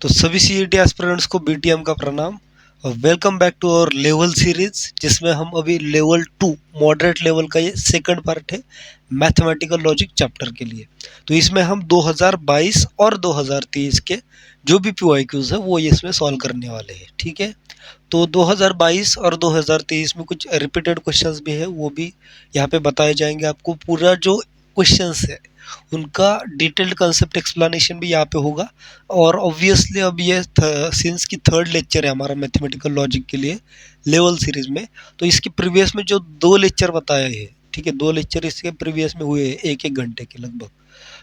तो सभी CET aspirants को बीटीएम का प्रणाम और welcome back to our level series, जिसमें हम अभी लेवल 2 मॉडरेट लेवल का ये सेकंड पार्ट है मैथमेटिकल लॉजिक चैप्टर के लिए। तो इसमें हम 2022 और 2023 के जो भी पीवाईक्यूज है वो इसमें सॉल्व करने वाले हैं। ठीक है, तो 2022 और 2023 में कुछ रिपीटेड क्वेश्चंस भी है, वो भी यहाँ पे बताए जाएंगे आपको। पूरा जो क्वेश्चंस है उनका डिटेल्ड कंसेप्ट एक्सप्लेनेशन भी यहाँ पे होगा। और ऑब्वियसली अब ये सिंस की थर्ड लेक्चर है हमारा मैथमेटिकल लॉजिक के लिए लेवल सीरीज में, तो इसके प्रीवियस में जो 2 लेक्चर बताए हैं, ठीक है, 2 लेक्चर इसके प्रीवियस में हुए हैं 1-1 घंटे के लगभग,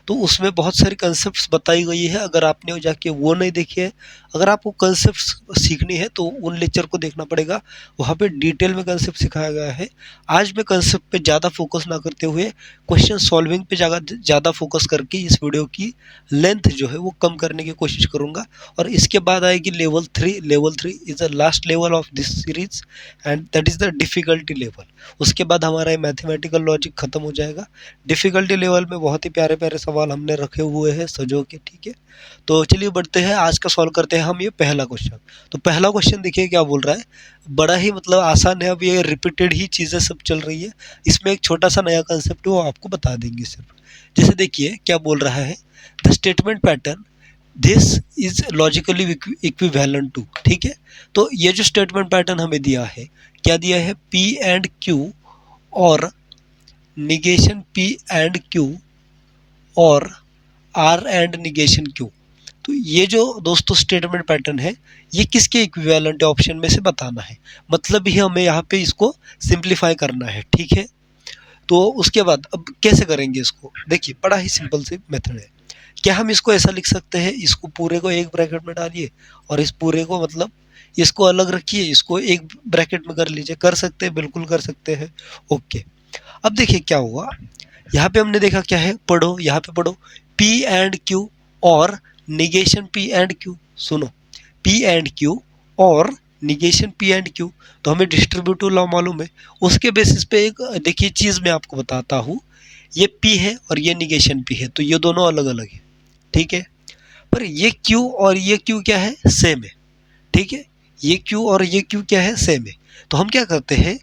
तो उसमें बहुत सारी कंसेप्ट्स बताई गई है। अगर आपने जाके वो नहीं देखी है, अगर आपको कंसेप्ट्स सीखनी है तो उन लेक्चर को देखना पड़ेगा, वहाँ पे डिटेल में कंसेप्ट सिखाया गया है। आज मैं कंसेप्ट पे ज़्यादा फोकस ना करते हुए क्वेश्चन सॉल्विंग पे ज़्यादा फोकस करके इस वीडियो की लेंथ जो है वो कम करने की कोशिश करूँगा। और इसके बाद आएगी level 3। Level 3 is the last level of this series and that is the difficulty level. उसके बाद हमारा मैथमेटिकल लॉजिक ख़त्म हो जाएगा। डिफ़िकल्टी लेवल में बहुत ही प्यारे प्यारे सवाल हमने रखे हुए हैं सजो के। ठीक है, तो चलिए बढ़ते हैं, आज का सॉल्व करते हैं हम ये पहला क्वेश्चन। तो पहला क्वेश्चन देखिए क्या बोल रहा है, बड़ा ही मतलब आसान है। अब ये रिपीटेड ही चीज़ें सब चल रही है, इसमें एक छोटा सा नया कंसेप्ट है वो आपको बता देंगे सिर्फ। जैसे देखिए क्या बोल रहा है, the statement pattern this is logically equivalent to. ठीक है, तो ये जो स्टेटमेंट पैटर्न हमें दिया है, क्या दिया है, P एंड Q और निगेशन P एंड Q और R एंड निगेशन Q। तो ये जो दोस्तों स्टेटमेंट पैटर्न है ये किसके इक्विवेलेंट ऑप्शन में से बताना है, मतलब ही हमें यहाँ पे इसको सिंप्लीफाई करना है। ठीक है, तो उसके बाद अब कैसे करेंगे इसको, देखिए बड़ा ही सिंपल सी मेथड है। क्या हम इसको ऐसा लिख सकते हैं, इसको पूरे को एक ब्रैकेट में डालिए और इस पूरे को मतलब इसको अलग रखिए, इसको एक ब्रैकेट में कर लीजिए, कर सकते हैं, बिल्कुल कर सकते हैं। ओके, अब देखिए क्या हुआ, यहाँ पे हमने देखा क्या है, पढ़ो, यहाँ पे पढ़ो, P एंड Q और निगेशन P एंड Q। सुनो, P एंड Q और निगेशन P एंड Q, तो हमें डिस्ट्रीब्यूटिव लॉ मालूम है। उसके बेसिस पे एक देखिए चीज़ मैं आपको बताता हूँ, ये P है और ये निगेशन P है, तो ये दोनों अलग अलग है। ठीक है, पर ये Q और ये Q क्या है, सेम है। ठीक है, ये Q और ये Q क्या है, सेम है। तो हम क्या करते हैं,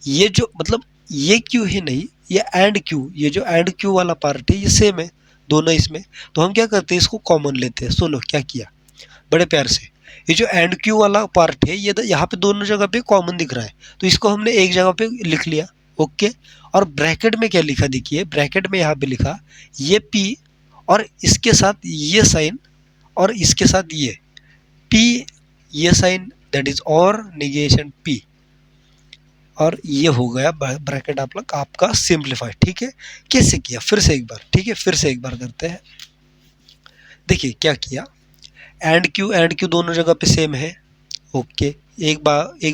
ये जो मतलब ये Q है नहीं, ये एंड Q, ये जो एंड Q वाला पार्ट है ये सेम है दोनों इसमें, तो हम क्या करते हैं, इसको कॉमन लेते हैं। सुनो क्या किया बड़े प्यार से, ये जो एंड Q वाला पार्ट है ये यहाँ पे दोनों जगह पे कॉमन दिख रहा है, तो इसको हमने एक जगह पे लिख लिया। ओके, और ब्रैकेट में क्या लिखा, देखिए ब्रैकेट में यहाँ पे लिखा ये P और इसके साथ ये साइन और इसके साथ ये P, ये साइन दैट इज और निगेशन P, और ये हो गया ब्रैकेट आपका सिंप्लीफाई। ठीक है, कैसे किया फिर से एक बार, ठीक है फिर से एक बार करते हैं। देखिए क्या किया, एंड Q दोनों जगह पे सेम है। ओके, एक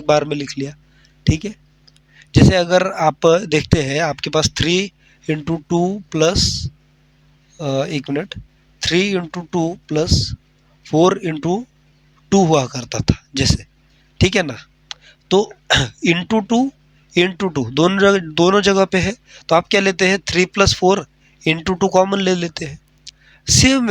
बार में लिख लिया। ठीक है, जैसे अगर आप देखते हैं आपके पास 3 into 2 plus 1 minute 3 into 2 plus 4 into 2 हुआ करता था जैसे, ठीक है ना, तो इंटू 2 दोनों जगह पे है, तो आप क्या लेते हैं, 3 + 4 इंटू 2 कॉमन ले लेते हैं। सेम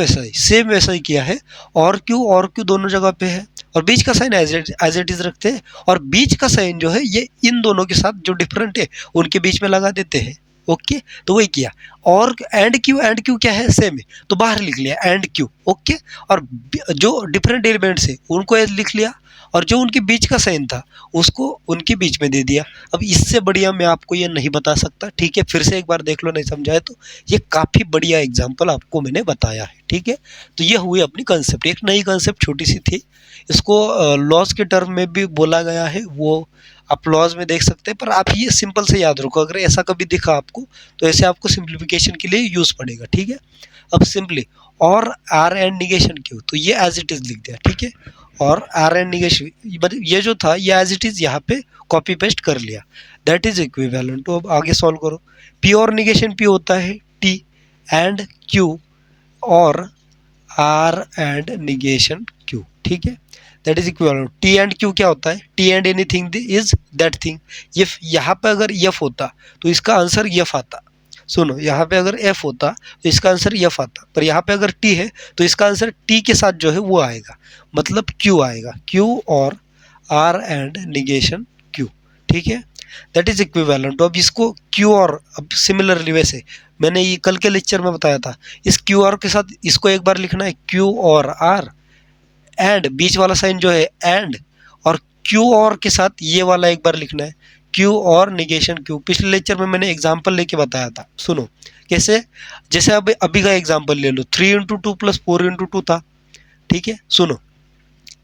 वैसा ही किया है, और Q दोनों जगह पे है और बीच का साइन एज इट इज रखते हैं, और बीच का साइन जो है ये इन दोनों के साथ जो डिफरेंट है उनके बीच में लगा देते हैं। ओके, तो वही किया, और एंड Q क्या है, सेम है, तो बाहर लिख लिया एंड Q। ओके, और जो डिफरेंट एलिमेंट्स है उनको एज लिख लिया, और जो उनके बीच का साइन था उसको उनके बीच में दे दिया। अब इससे बढ़िया मैं आपको ये नहीं बता सकता। ठीक है, फिर से एक बार देख लो, नहीं समझाए तो ये काफ़ी बढ़िया एग्जाम्पल आपको मैंने बताया है। ठीक है, तो ये हुई अपनी कंसेप्ट, एक नई कंसेप्ट छोटी सी थी, इसको लॉज के टर्म में भी बोला गया है, वो आप लॉज में देख सकते हैं, पर आप ये सिंपल से याद रखो, अगर ऐसा कभी दिखा आपको तो ऐसे आपको सिंप्लीफिकेशन के लिए यूज़ पड़ेगा। ठीक है, अब सिंपली और R एंड निगेशन Q, तो ये एज इट इज़ लिख दिया। ठीक है, और R एंड निगेशन ये जो था ये एज इट इज़ यहाँ पे कॉपी पेस्ट कर लिया, दैट इज इक्विवेलेंट टू। अब आगे सॉल्व करो, P और निगेशन P होता है T एंड Q और R एंड निगेशन Q। ठीक है, that is equivalent. T and Q क्या होता है, T and anything is that thing. ये यहाँ पे अगर F होता तो इसका आंसर F आता, सुनो, यहाँ पे अगर एफ होता तो इसका आंसर एफ आता, पर यहाँ पे अगर टी है तो इसका आंसर टी के साथ जो है वो आएगा, मतलब क्यू आएगा, क्यू और आर एंड निगेशन क्यू, ठीक है, दैट इज इक्विवेलेंट। तो अब इसको क्यू और, अब सिमिलरली वैसे मैंने ये कल के लेक्चर में बताया था, इस क्यू आर के साथ इसको एक बार लिखना है क्यू और आर, एंड बीच वाला साइन जो है एंड, और क्यू और के साथ ये वाला एक बार लिखना है क्यू और निगेशन क्यू। पिछले लेक्चर में मैंने एग्जांपल लेके बताया था, सुनो कैसे, जैसे अब अभी का एग्जांपल ले लो, 3 into two plus 4 into two था, ठीक है, सुनो,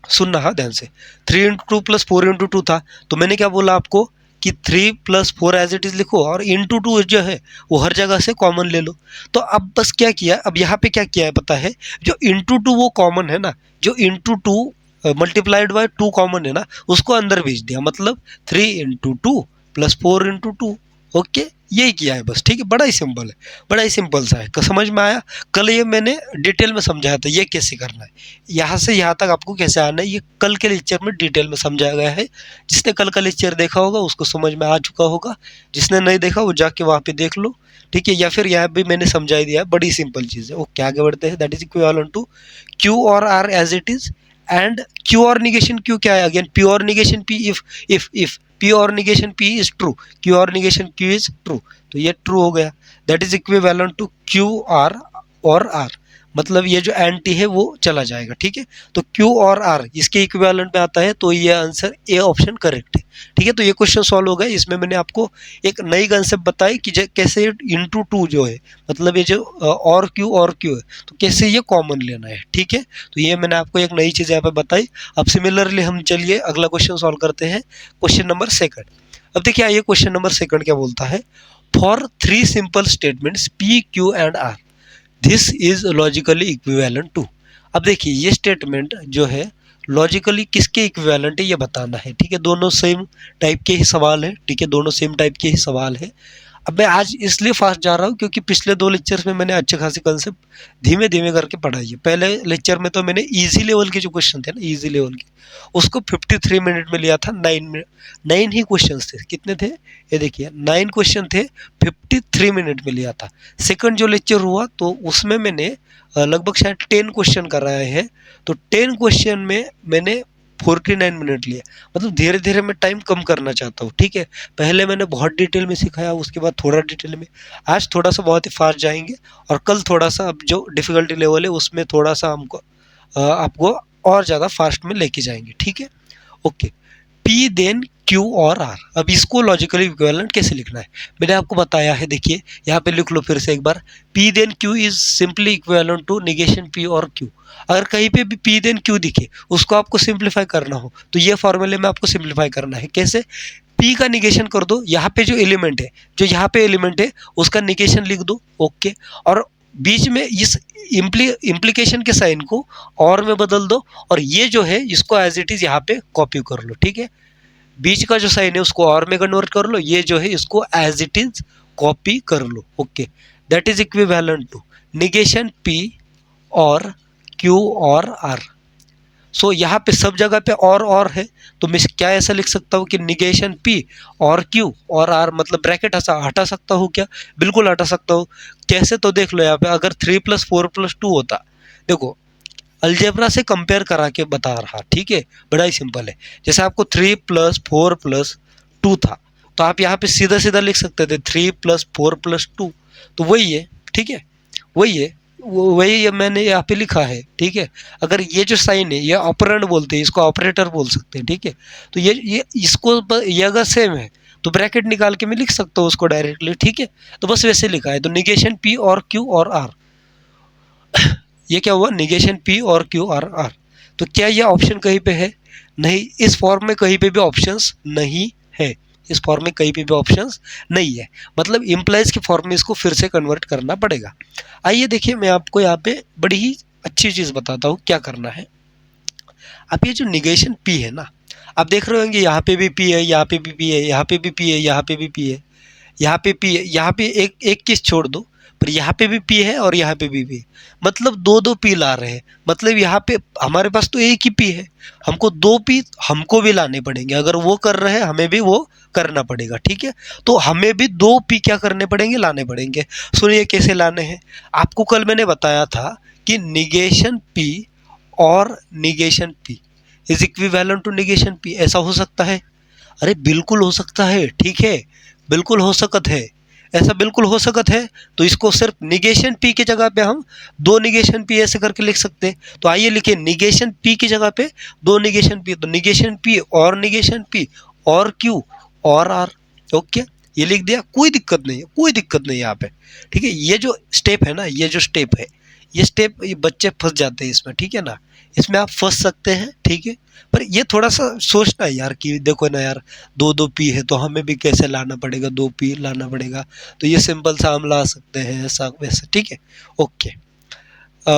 सुनना हाँ ध्यान से, 3 into two plus 4 into two था, तो मैंने क्या बोला आपको कि 3 प्लस 4 एज इट इज लिखो, और इंटू टू जो है वो हर जगह से कॉमन ले लो। तो अब बस क्या किया, अब यहाँ पे क्या किया है पता है, जो इंटू टू वो कॉमन है ना, जो into two multiplied by 2 common है ना, उसको अंदर भेज दिया, मतलब 3 into two plus 4 into two, okay, यही किया है बस, ठीक है, बड़ा ही सिंपल है, बड़ा ही सिंपल सा है, समझ में आया। कल ये मैंने डिटेल में समझाया था ये कैसे करना है, यहाँ से यहाँ तक आपको कैसे आना है, ये कल के लेक्चर में डिटेल में समझाया गया है। जिसने कल का लेक्चर देखा होगा उसको समझ में आ चुका होगा, जिसने नहीं देखा वो जाके वहाँ पे देख लो, ठीक है, या फिर यहाँ भी मैंने समझा दिया है, बड़ी सिंपल चीज़ है। ओके, आगे बढ़ते हैं, that is equivalent to Q और r as it is, and q और निगेशन क्यू क्या है, अगेन पी और निगेशन पी, इफ पी और negation P is true, q और निगेशन क्यू इज ट्रू, तो ये ट्रू हो गया, that is equivalent to q r or r, मतलब ये जो एंटी है वो चला जाएगा, ठीक है, तो क्यू और आर इसके इक्विवेलेंट में आता है, तो ये आंसर ए ऑप्शन करेक्ट है, ठीक है। तो ये क्वेश्चन सॉल्व हो गया, इसमें मैंने आपको एक नई कंसेप्ट बताई कि कैसे इंटू टू जो है, मतलब ये जो और क्यू है, तो कैसे ये कॉमन लेना है, ठीक है, तो ये मैंने आपको एक नई चीज़ यहाँ पे बताई। अब सिमिलरली हम चलिए अगला क्वेश्चन सॉल्व करते हैं, क्वेश्चन नंबर सेकंड। अब देखिए आइए क्वेश्चन नंबर सेकंड क्या बोलता है, for 3 simple statements P Q and are this is logically equivalent to. अब देखिए ये स्टेटमेंट जो है लॉजिकली किसके इक्विवेलेंट है ये बताना है, ठीक है, दोनों सेम टाइप के ही सवाल है, ठीक है, दोनों सेम टाइप के ही सवाल है। अब मैं आज इसलिए फास्ट जा रहा हूँ क्योंकि पिछले 2 लेक्चर्स में मैंने अच्छे खासे कंसेप्ट धीमे धीमे करके पढ़ाई है। पहले लेक्चर में तो मैंने इजी लेवल के जो क्वेश्चन थे ना, इजी लेवल के, उसको 53 मिनट में लिया था, 9 ही क्वेश्चन थे, कितने थे ये देखिए 9 क्वेश्चन थे, 53 मिनट में लिया था। सेकंड जो लेक्चर हुआ तो उसमें मैंने लगभग शायद 10 क्वेश्चन कराए हैं, तो 10 क्वेश्चन में मैंने 49 मिनट लिया, मतलब धीरे धीरे मैं टाइम कम करना चाहता हूँ, ठीक है, पहले मैंने बहुत डिटेल में सिखाया, उसके बाद थोड़ा डिटेल में, आज थोड़ा सा बहुत ही फास्ट जाएंगे, और कल थोड़ा सा अब जो डिफ़िकल्टी लेवल है उसमें थोड़ा सा हमको आपको और ज़्यादा फास्ट में लेके जाएंगे, ठीक है। ओके, पी देन क्यू और आर, अब इसको लॉजिकली इक्विवेलेंट कैसे लिखना है मैंने आपको बताया है, देखिए यहाँ पे लिख लो फिर से एक बार, p then Q is simply equivalent to negation P और क्यू। अगर कहीं पे भी पी देन क्यू दिखे उसको आपको सिंप्लीफाई करना हो तो ये फॉर्मूले में आपको सिंप्लीफाई करना है, कैसे, पी का निगेशन कर दो, यहाँ पे जो एलिमेंट है, जो यहाँ पे एलिमेंट है उसका निगेशन लिख दो, ओके, और बीच में इस इम्प्लीकेशन के साइन को और में बदल दो, और ये जो है इसको एज इट इज यहाँ पे कॉपी कर लो, ठीक है, बीच का जो साइन है उसको और में कन्वर्ट कर लो, ये जो है इसको एज इट इज कॉपी कर लो, okay, that is equivalent to negation P और क्यू और आर। सो यहाँ पे सब जगह पे और है, तो मैं क्या ऐसा लिख सकता हूँ कि निगेशन पी और क्यू और आर, मतलब ब्रैकेट हटा सकता हूँ क्या, बिल्कुल हटा सकता हूँ, कैसे, तो देख लो यहाँ पे अगर 3 + 4 + 2 होता, देखो अलजेब्रा से कंपेयर करा के बता रहा, ठीक है, बड़ा ही सिंपल है, जैसे आपको 3 + 4 + 2 था, तो आप यहाँ पे सीधा सीधा लिख सकते थे 3 + 4 + 2, तो वही है, ठीक है, वही है, वही मैंने यहाँ पे लिखा है, ठीक है। अगर ये जो साइन है ये ऑपरेंड बोलते हैं, इसको ऑपरेटर बोल सकते हैं, ठीक है, तो ये इसको ये अगर सेम है तो ब्रैकेट निकाल के मैं लिख सकता हूँ उसको डायरेक्टली, ठीक है, तो बस वैसे लिखा है, तो निगेशन पी और क्यू और आर, ये क्या हुआ, निगेशन पी और क्यू और आर, तो क्या ये ऑप्शन कहीं पे है, नहीं, इस फॉर्म में कहीं पे भी ऑप्शंस नहीं है, इस फॉर्म में कहीं पे भी ऑप्शंस नहीं है, मतलब इम्प्लाइज के फॉर्म में इसको फिर से कन्वर्ट करना पड़ेगा। आइए देखिए मैं आपको यहाँ पे बड़ी ही अच्छी चीज़ बताता हूँ क्या करना है। अब ये जो निगेशन पी है ना, आप देख रहे होंगे यहाँ पे भी पी है, यहाँ पे भी पी है, यहाँ पे भी पी है, यहाँ पे भी पी है, यहाँ पे पी है, यहाँ पे एक चीज़ छोड़ दो, पर यहाँ पे भी पी है और यहाँ पे भी है, मतलब दो दो पी ला रहे हैं। मतलब यहाँ पे हमारे पास तो एक ही पी है, हमको दो पी हमको भी लाने पड़ेंगे। अगर वो कर रहे हैं हमें भी वो करना पड़ेगा, ठीक है। तो हमें भी दो पी क्या करने पड़ेंगे, लाने पड़ेंगे। सुनिए कैसे लाने हैं। आपको कल मैंने बताया था कि निगेशन पी और negation P is equivalent to negation P. ऐसा हो सकता है? अरे बिल्कुल हो सकता है, ठीक है, बिल्कुल हो सकत है, ऐसा बिल्कुल हो सकत है। तो इसको सिर्फ निगेशन पी की जगह पे हम दो निगेशन पी ऐसे करके लिख सकते हैं। तो आइए लिखिए निगेशन पी की जगह पे दो निगेशन पी, तो निगेशन पी और निगेशन पी और क्यू और आर। ओके, ये लिख दिया, कोई दिक्कत नहीं है, कोई दिक्कत नहीं है यहाँ पे, ठीक है। ये जो स्टेप है ना, ये जो स्टेप है, ये स्टेप ये बच्चे फंस जाते हैं इसमें, ठीक है ना। इसमें आप फंस सकते हैं, ठीक है। पर ये थोड़ा सा सोचना है यार कि देखो ना यार, दो दो पी है तो हमें भी कैसे लाना पड़ेगा, दो पी लाना पड़ेगा। तो ये सिंपल सा हम ला सकते हैं, ऐसा वैसा, ठीक है। ओके,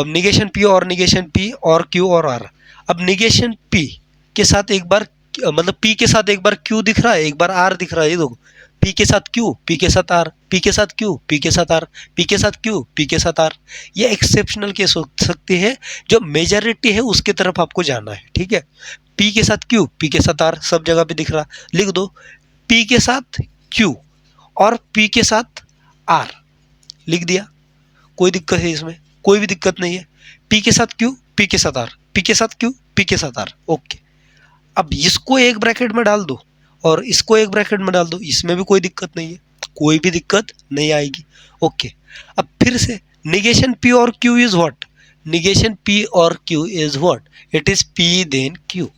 निगेशन पी और निगेशन पी और क्यू और आर। अब निगेशन पी के साथ एक बार मतलब पी के साथ एक बार क्यू दिख रहा है, एक बार आर दिख रहा है। ये देखो, पी के साथ क्यू, पी के साथ आर, पी के साथ क्यू, पी के साथ आर, पी के साथ क्यू, पी के साथ आर। ये एक्सेप्शनल केस हो सकती है, जो मेजॉरिटी है उसकी तरफ आपको जाना है, ठीक है। पी के साथ क्यू, पी के साथ आर, सब जगह पे दिख रहा, लिख दो पी के साथ क्यू और पी के साथ आर, लिख दिया। कोई दिक्कत है इसमें? कोई भी दिक्कत नहीं है। पी के साथ क्यू, पी के साथ आर, पी के साथ क्यू, पी के साथ आर। ओके, अब इसको एक ब्रैकेट में डाल दो और इसको एक ब्रैकेट में डाल दो, इसमें भी कोई दिक्कत नहीं है, कोई भी दिक्कत नहीं आएगी। ओके, अब फिर से निगेशन पी और q is what, negation P और q is what, it is P then q,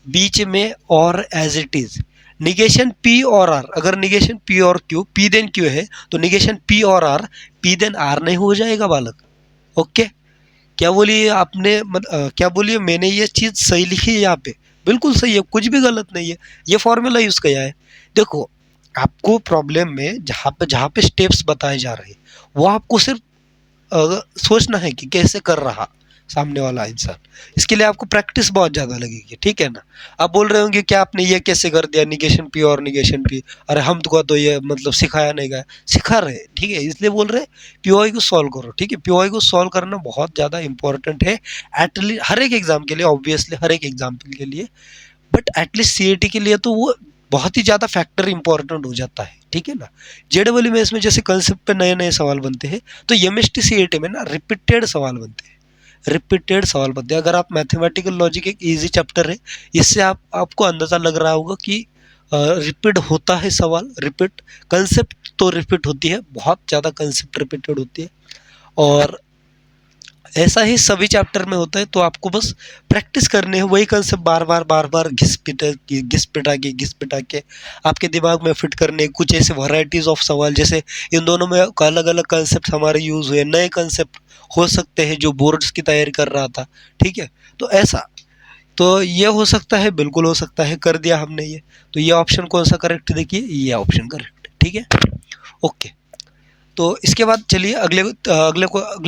बीच में or as it is. Negation P or r, अगर निगेशन पी और क्यू पी देन क्यू है तो negation P or r p then r नहीं हो जाएगा बालक। ओके, क्या बोलिए आपने क्या बोलिए, मैंने ये चीज़ सही लिखी है यहाँ पे? बिल्कुल सही है, कुछ भी गलत नहीं है, ये फॉर्मूला यूज़ किया है। देखो, आपको प्रॉब्लम में जहाँ पे स्टेप्स बताए जा रहे हैं वो आपको सिर्फ सोचना है कि कैसे कर रहा सामने वाला इंसान। इसके लिए आपको प्रैक्टिस बहुत ज़्यादा लगेगी, ठीक है ना। आप बोल रहे होंगे क्या आपने ये कैसे कर दिया, निगेशन पी और निगेशन पी, अरे हम तो ये मतलब सिखाया नहीं गया। सिखा रहे, ठीक है, इसलिए बोल रहे पीओआई को सॉल्व करो, ठीक है। पीओआई को सॉल्व करना बहुत ज़्यादा इंपॉर्टेंट है, एटलीस्ट हर एक एग्जाम के लिए, ऑब्वियसली हर एक एग्जाम्पल के लिए, बट एटलीस्ट सीएटी के लिए तो वो बहुत ही ज़्यादा फैक्टर इंपॉर्टेंट हो जाता है, ठीक है ना। जेडब्ल्यू में इसमें जैसे कंसेप्ट पे नए नए सवाल बनते हैं, तो एमएसटी सीएटी में ना रिपीटेड सवाल बनते हैं, रिपीटेड सवाल बनते हैं। अगर आप मैथमेटिकल लॉजिक एक इजी चैप्टर है, इससे आपको अंदाज़ा लग रहा होगा कि रिपीट होता है सवाल, रिपीट कंसेप्ट तो रिपीट होती है, बहुत ज़्यादा कंसेप्ट रिपीटेड होती है। और ऐसा ही सभी चैप्टर में होता है, तो आपको बस प्रैक्टिस करने हैं वही कंसेप्ट बार बार घिस पिटा के आपके दिमाग में फिट करने। कुछ ऐसे वैरायटीज़ ऑफ सवाल, जैसे इन दोनों में अलग अलग कंसेप्ट हमारे यूज़ हुए, नए कंसेप्ट हो सकते हैं जो बोर्ड्स की तैयारी कर रहा था, ठीक है। तो ऐसा, तो ये हो सकता है, बिल्कुल हो सकता है, कर दिया हमने ये। तो ये ऑप्शन कौन सा करेक्ट, देखिए ये ऑप्शन करेक्ट, ठीक है। ओके, तो इसके बाद चलिए अगले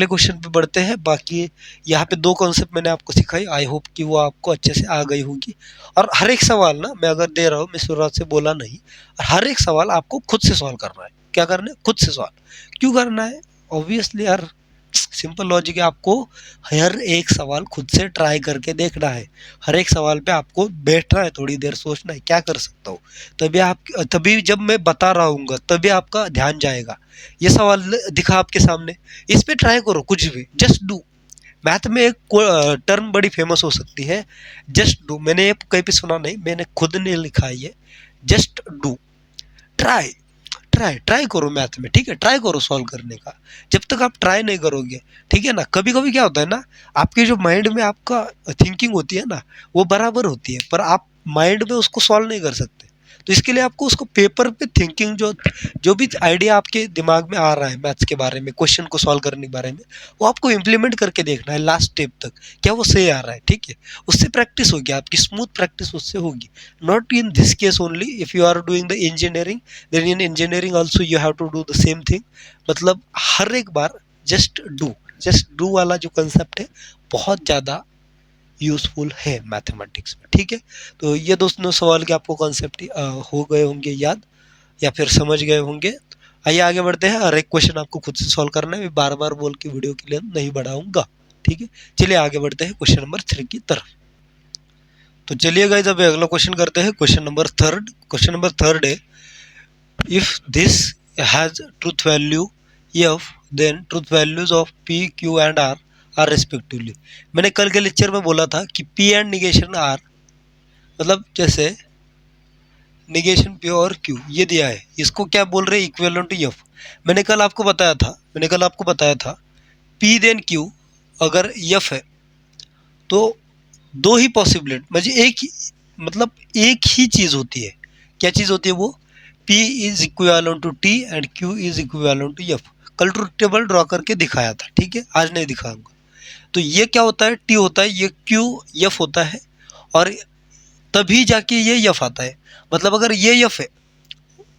क्वेश्चन पे बढ़ते हैं। बाकी यहाँ पे दो कॉन्सेप्ट मैंने आपको सिखाई, आई होप कि वो आपको अच्छे से आ गई होगी। और हर एक सवाल ना मैं अगर दे रहा हूँ, मैं शुरुआत से बोला नहीं, हर एक सवाल आपको खुद से सॉल्व करना है। क्या करना है? खुद से सॉल्व। क्यों करना है? ऑब्वियसली यार, सिंपल लॉजिक है, आपको हर एक सवाल खुद से ट्राई करके देखना है। हर एक सवाल पे आपको बैठना है, थोड़ी देर सोचना है क्या कर सकता हूँ, तभी जब मैं बता रहा हूँ तभी आपका ध्यान जाएगा। ये सवाल दिखा आपके सामने, इस पे ट्राई करो, कुछ भी, जस्ट डू। मैथ में एक टर्म बड़ी फेमस हो सकती है, जस्ट डू। मैंने ये कहीं पे सुना नहीं, मैंने खुद ने लिखा है ये, जस्ट डू। ट्राई ट्राई करो मैथ में, ठीक है, ट्राई करो सॉल्व करने का। जब तक आप ट्राई नहीं करोगे, ठीक है ना, कभी कभी क्या होता है ना, आपके जो माइंड में आपका थिंकिंग होती है ना, वो बराबर होती है, पर आप माइंड में उसको सॉल्व नहीं कर सकते। तो इसके लिए आपको उसको पेपर पे थिंकिंग, जो जो भी आइडिया आपके दिमाग में आ रहा है मैथ्स के बारे में, क्वेश्चन को सॉल्व करने के बारे में, वो आपको इम्प्लीमेंट करके देखना है लास्ट स्टेप तक, क्या वो सही आ रहा है, ठीक है। उससे प्रैक्टिस होगी आपकी, स्मूथ प्रैक्टिस उससे होगी। Not in this case only, if you are doing the engineering, then in engineering also you have to do the same thing. मतलब हर एक बार जस्ट डू वाला जो कंसेप्ट है बहुत ज़्यादा यूज़फुल है मैथमेटिक्स में, ठीक है। तो ये दोस्तों सवाल के आपको कॉन्सेप्ट हो गए होंगे याद, या फिर समझ गए होंगे। आइए आगे बढ़ते हैं, और एक क्वेश्चन आपको खुद से सॉल्व करना है, बार बार बोल के वीडियो के लिए नहीं बढ़ाऊंगा, ठीक है। चलिए आगे बढ़ते हैं क्वेश्चन नंबर 3 की तरफ। तो चलिए गाइस अभी अगला क्वेश्चन करते हैं, क्वेश्चन नंबर 3। क्वेश्चन नंबर 3 है, if this has truth value F then truth values of P Q and R are respectively. मैंने कल के लेक्चर में बोला था कि पी एंड निगेशन आर, मतलब जैसे निगेशन पी और क्यू ये दिया है, इसको क्या बोल रहे हैं, इक्विवेलेंट टू एफ। मैंने कल आपको बताया था पी देन क्यू अगर एफ है तो दो ही पॉसिबिलिटी, मतलब एक ही चीज़ होती है। क्या चीज़ होती है वो, P is equivalent to T and Q is equivalent to F। कल ट्रूथ टेबल ड्रॉ करके दिखाया था, ठीक है, आज नहीं दिखाऊंगा। तो ये क्या होता है, T होता है, ये Q F होता है, और तभी जाके ये F आता है। मतलब अगर ये F है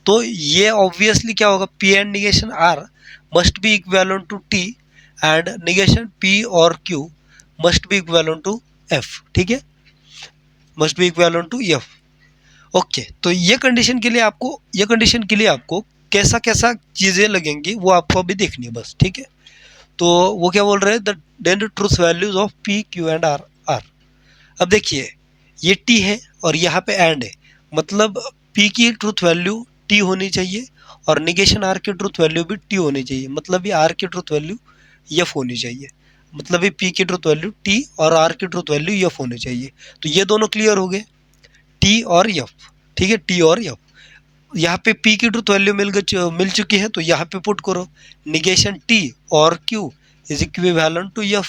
तो ये ऑब्वियसली क्या होगा, P and negation R must be equivalent to T and negation P और Q must be equivalent to F, ठीक है, must be equivalent to F। Okay, तो ये कंडीशन के लिए आपको कैसा कैसा चीज़ें लगेंगी वो आपको अभी देखनी है बस, ठीक है। तो वो क्या बोल रहे हैं, the then truth values of P Q and R are. अब देखिए ये T है और यहाँ पे एंड है, मतलब P की ट्रूथ वैल्यू T होनी चाहिए और निगेशन R की ट्रूथ वैल्यू भी T होनी चाहिए, मतलब ये R की ट्रूथ वैल्यू F होनी चाहिए, मतलब ये P की ट्रूथ वैल्यू T और R की ट्रूथ वैल्यू F होनी चाहिए। तो ये दोनों क्लियर हो गए, T और F, ठीक है, T और F। यहाँ पे P की ट्रूथ वैल्यू मिल चुकी है, तो यहाँ पे पुट करो निगेशन T और Q is equivalent to F।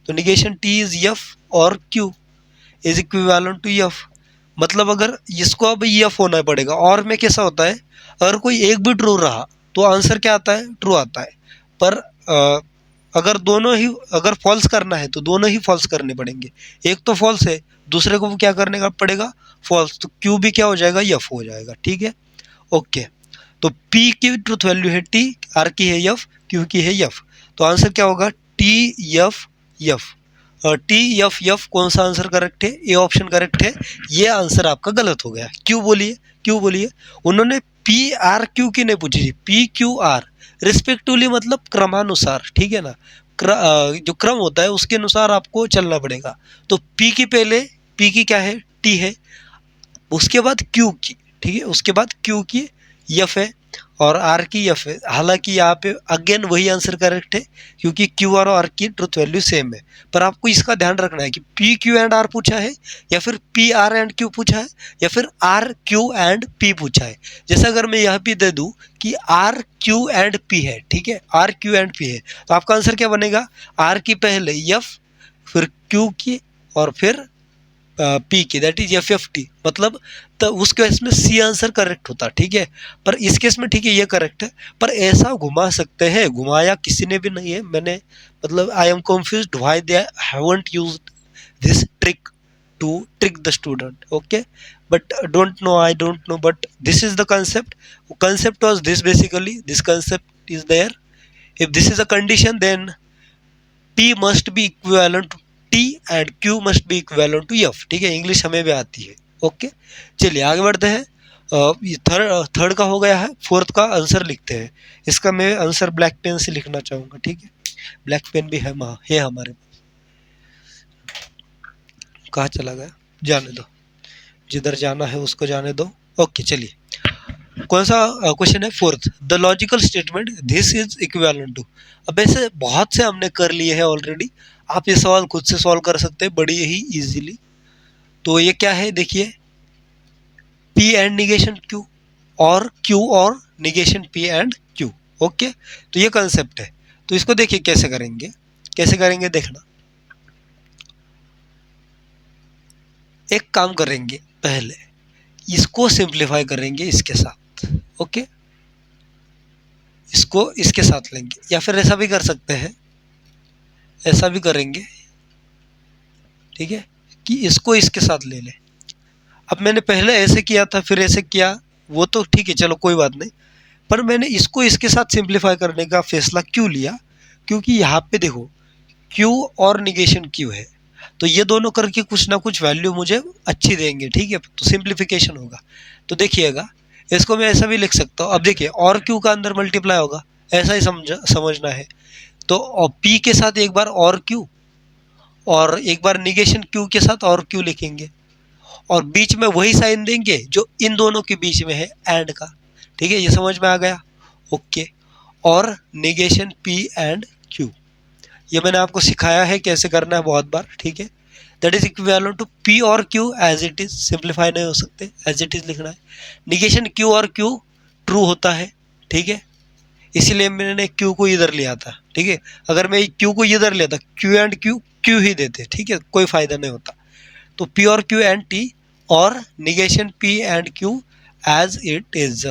तो निगेशन T इज F और Q is equivalent to F। मतलब अगर इसको अब F होना पड़ेगा, और में कैसा होता है, अगर कोई एक भी ट्रू रहा तो आंसर क्या आता है, ट्रू आता है। पर अगर फॉल्स करना है तो दोनों ही फॉल्स करने पड़ेंगे। एक तो फॉल्स है, दूसरे को क्या करने का पड़ेगा, फॉल्स। तो Q भी क्या हो जाएगा, F हो जाएगा, ठीक है। ओके, तो P की ट्रूथ वैल्यू है T, R की है F, Q की है F। तो आंसर क्या होगा, T F F। और T F F कौन सा आंसर करेक्ट है, ए ऑप्शन करेक्ट है। ये आंसर आपका गलत हो गया। क्यों बोलिए, उन्होंने P R Q की नहीं पूछी थी, P Q R रिस्पेक्टिवली, मतलब क्रमानुसार, ठीक है ना। जो क्रम होता है उसके अनुसार आपको चलना पड़ेगा। तो P की क्या है, T है, उसके बाद Q की, ठीक है, उसके बाद Q की F है और R की F है। हालांकि यहाँ पे अगेन वही आंसर करेक्ट है क्योंकि Q और R की ट्रुथ वैल्यू सेम है। पर आपको इसका ध्यान रखना है कि P Q एंड R पूछा है या फिर P R एंड Q पूछा है या फिर R Q एंड P पूछा है। जैसे अगर मैं यहाँ पे दे दूँ कि R Q एंड P है, ठीक है, R Q एंड P है, तो आपका आंसर क्या बनेगा, R की पहले F, फिर Q की और फिर P की, दैट इज FFT। मतलब तो उस केस में C आंसर करेक्ट होता, ठीक है। पर इस केस में ठीक है ये करेक्ट है, पर ऐसा घुमा सकते हैं, घुमाया किसी ने भी नहीं है। मैंने मतलब I am confused why they haven't used this trick to trick the student, okay. But I don't know, but this is the concept was this basically, this concept is there. If this is a condition then P must be equivalent to T and Q must be equivalent to F, ठीक है, English हमें भी आती है, okay. चलिए आगे बढ़ते हैं। थर्ड का हो गया है, फोर्थ का आंसर लिखते हैं। इसका मैं आंसर ब्लैक पेन से लिखना चाहूँगा, ठीक है, ब्लैक पेन भी है हमारे पास। कहाँ चला गया, जाने दो, जिधर जाना है उसको जाने दो। ओके चलिए, कौन सा क्वेश्चन है, fourth, the logical statement this is equivalent to. अब ऐसे बहुत से हमने कर लिए हैं ऑलरेडी, आप ये सवाल खुद से सॉल्व कर सकते हैं बड़ी ही इजीली। तो ये क्या है, देखिए P एंड निगेशन Q और Q और negation P and Q, okay. तो ये कंसेप्ट है। तो इसको देखिए कैसे करेंगे देखना। एक काम करेंगे, पहले इसको सिंप्लीफाई करेंगे इसके साथ, ओके, इसको इसके साथ लेंगे, या फिर ऐसा भी कर सकते हैं, ऐसा भी करेंगे, ठीक है, कि इसको इसके साथ ले लें। अब मैंने पहले ऐसे किया था फिर ऐसे किया, वो तो ठीक है, चलो कोई बात नहीं, पर मैंने इसको इसके साथ सिंप्लीफाई करने का फैसला क्यों लिया, क्योंकि यहाँ पे देखो Q और निगेशन Q है, तो ये दोनों करके कुछ ना कुछ वैल्यू मुझे अच्छी देंगे, ठीक है, तो सिंप्लीफिकेशन होगा। तो देखिएगा इसको मैं ऐसा भी लिख सकता हूँ। अब देखिए और क्यू का अंदर मल्टीप्लाई होगा, ऐसा ही समझना है। तो पी के साथ एक बार और क्यू, और एक बार निगेशन क्यू के साथ और क्यू लिखेंगे, और बीच में वही साइन देंगे जो इन दोनों के बीच में है एंड का। ठीक है, ये समझ में आ गया? ओके। और निगेशन पी एंड क्यू, ये मैंने आपको सिखाया है कैसे करना है बहुत बार। ठीक है, that is equivalent to P और q as it is, simplify नहीं हो सकते, एज इट इज लिखना है। निगेशन क्यू और क्यू ट्रू होता है। ठीक है, इसीलिए मैंने क्यू को इधर लिया था। ठीक है, अगर मैं क्यू को इधर लेता, क्यू एंड क्यू क्यू ही देते, ठीक है, कोई फायदा नहीं होता। तो पी और क्यू एंड टी, और negation P and Q as it is.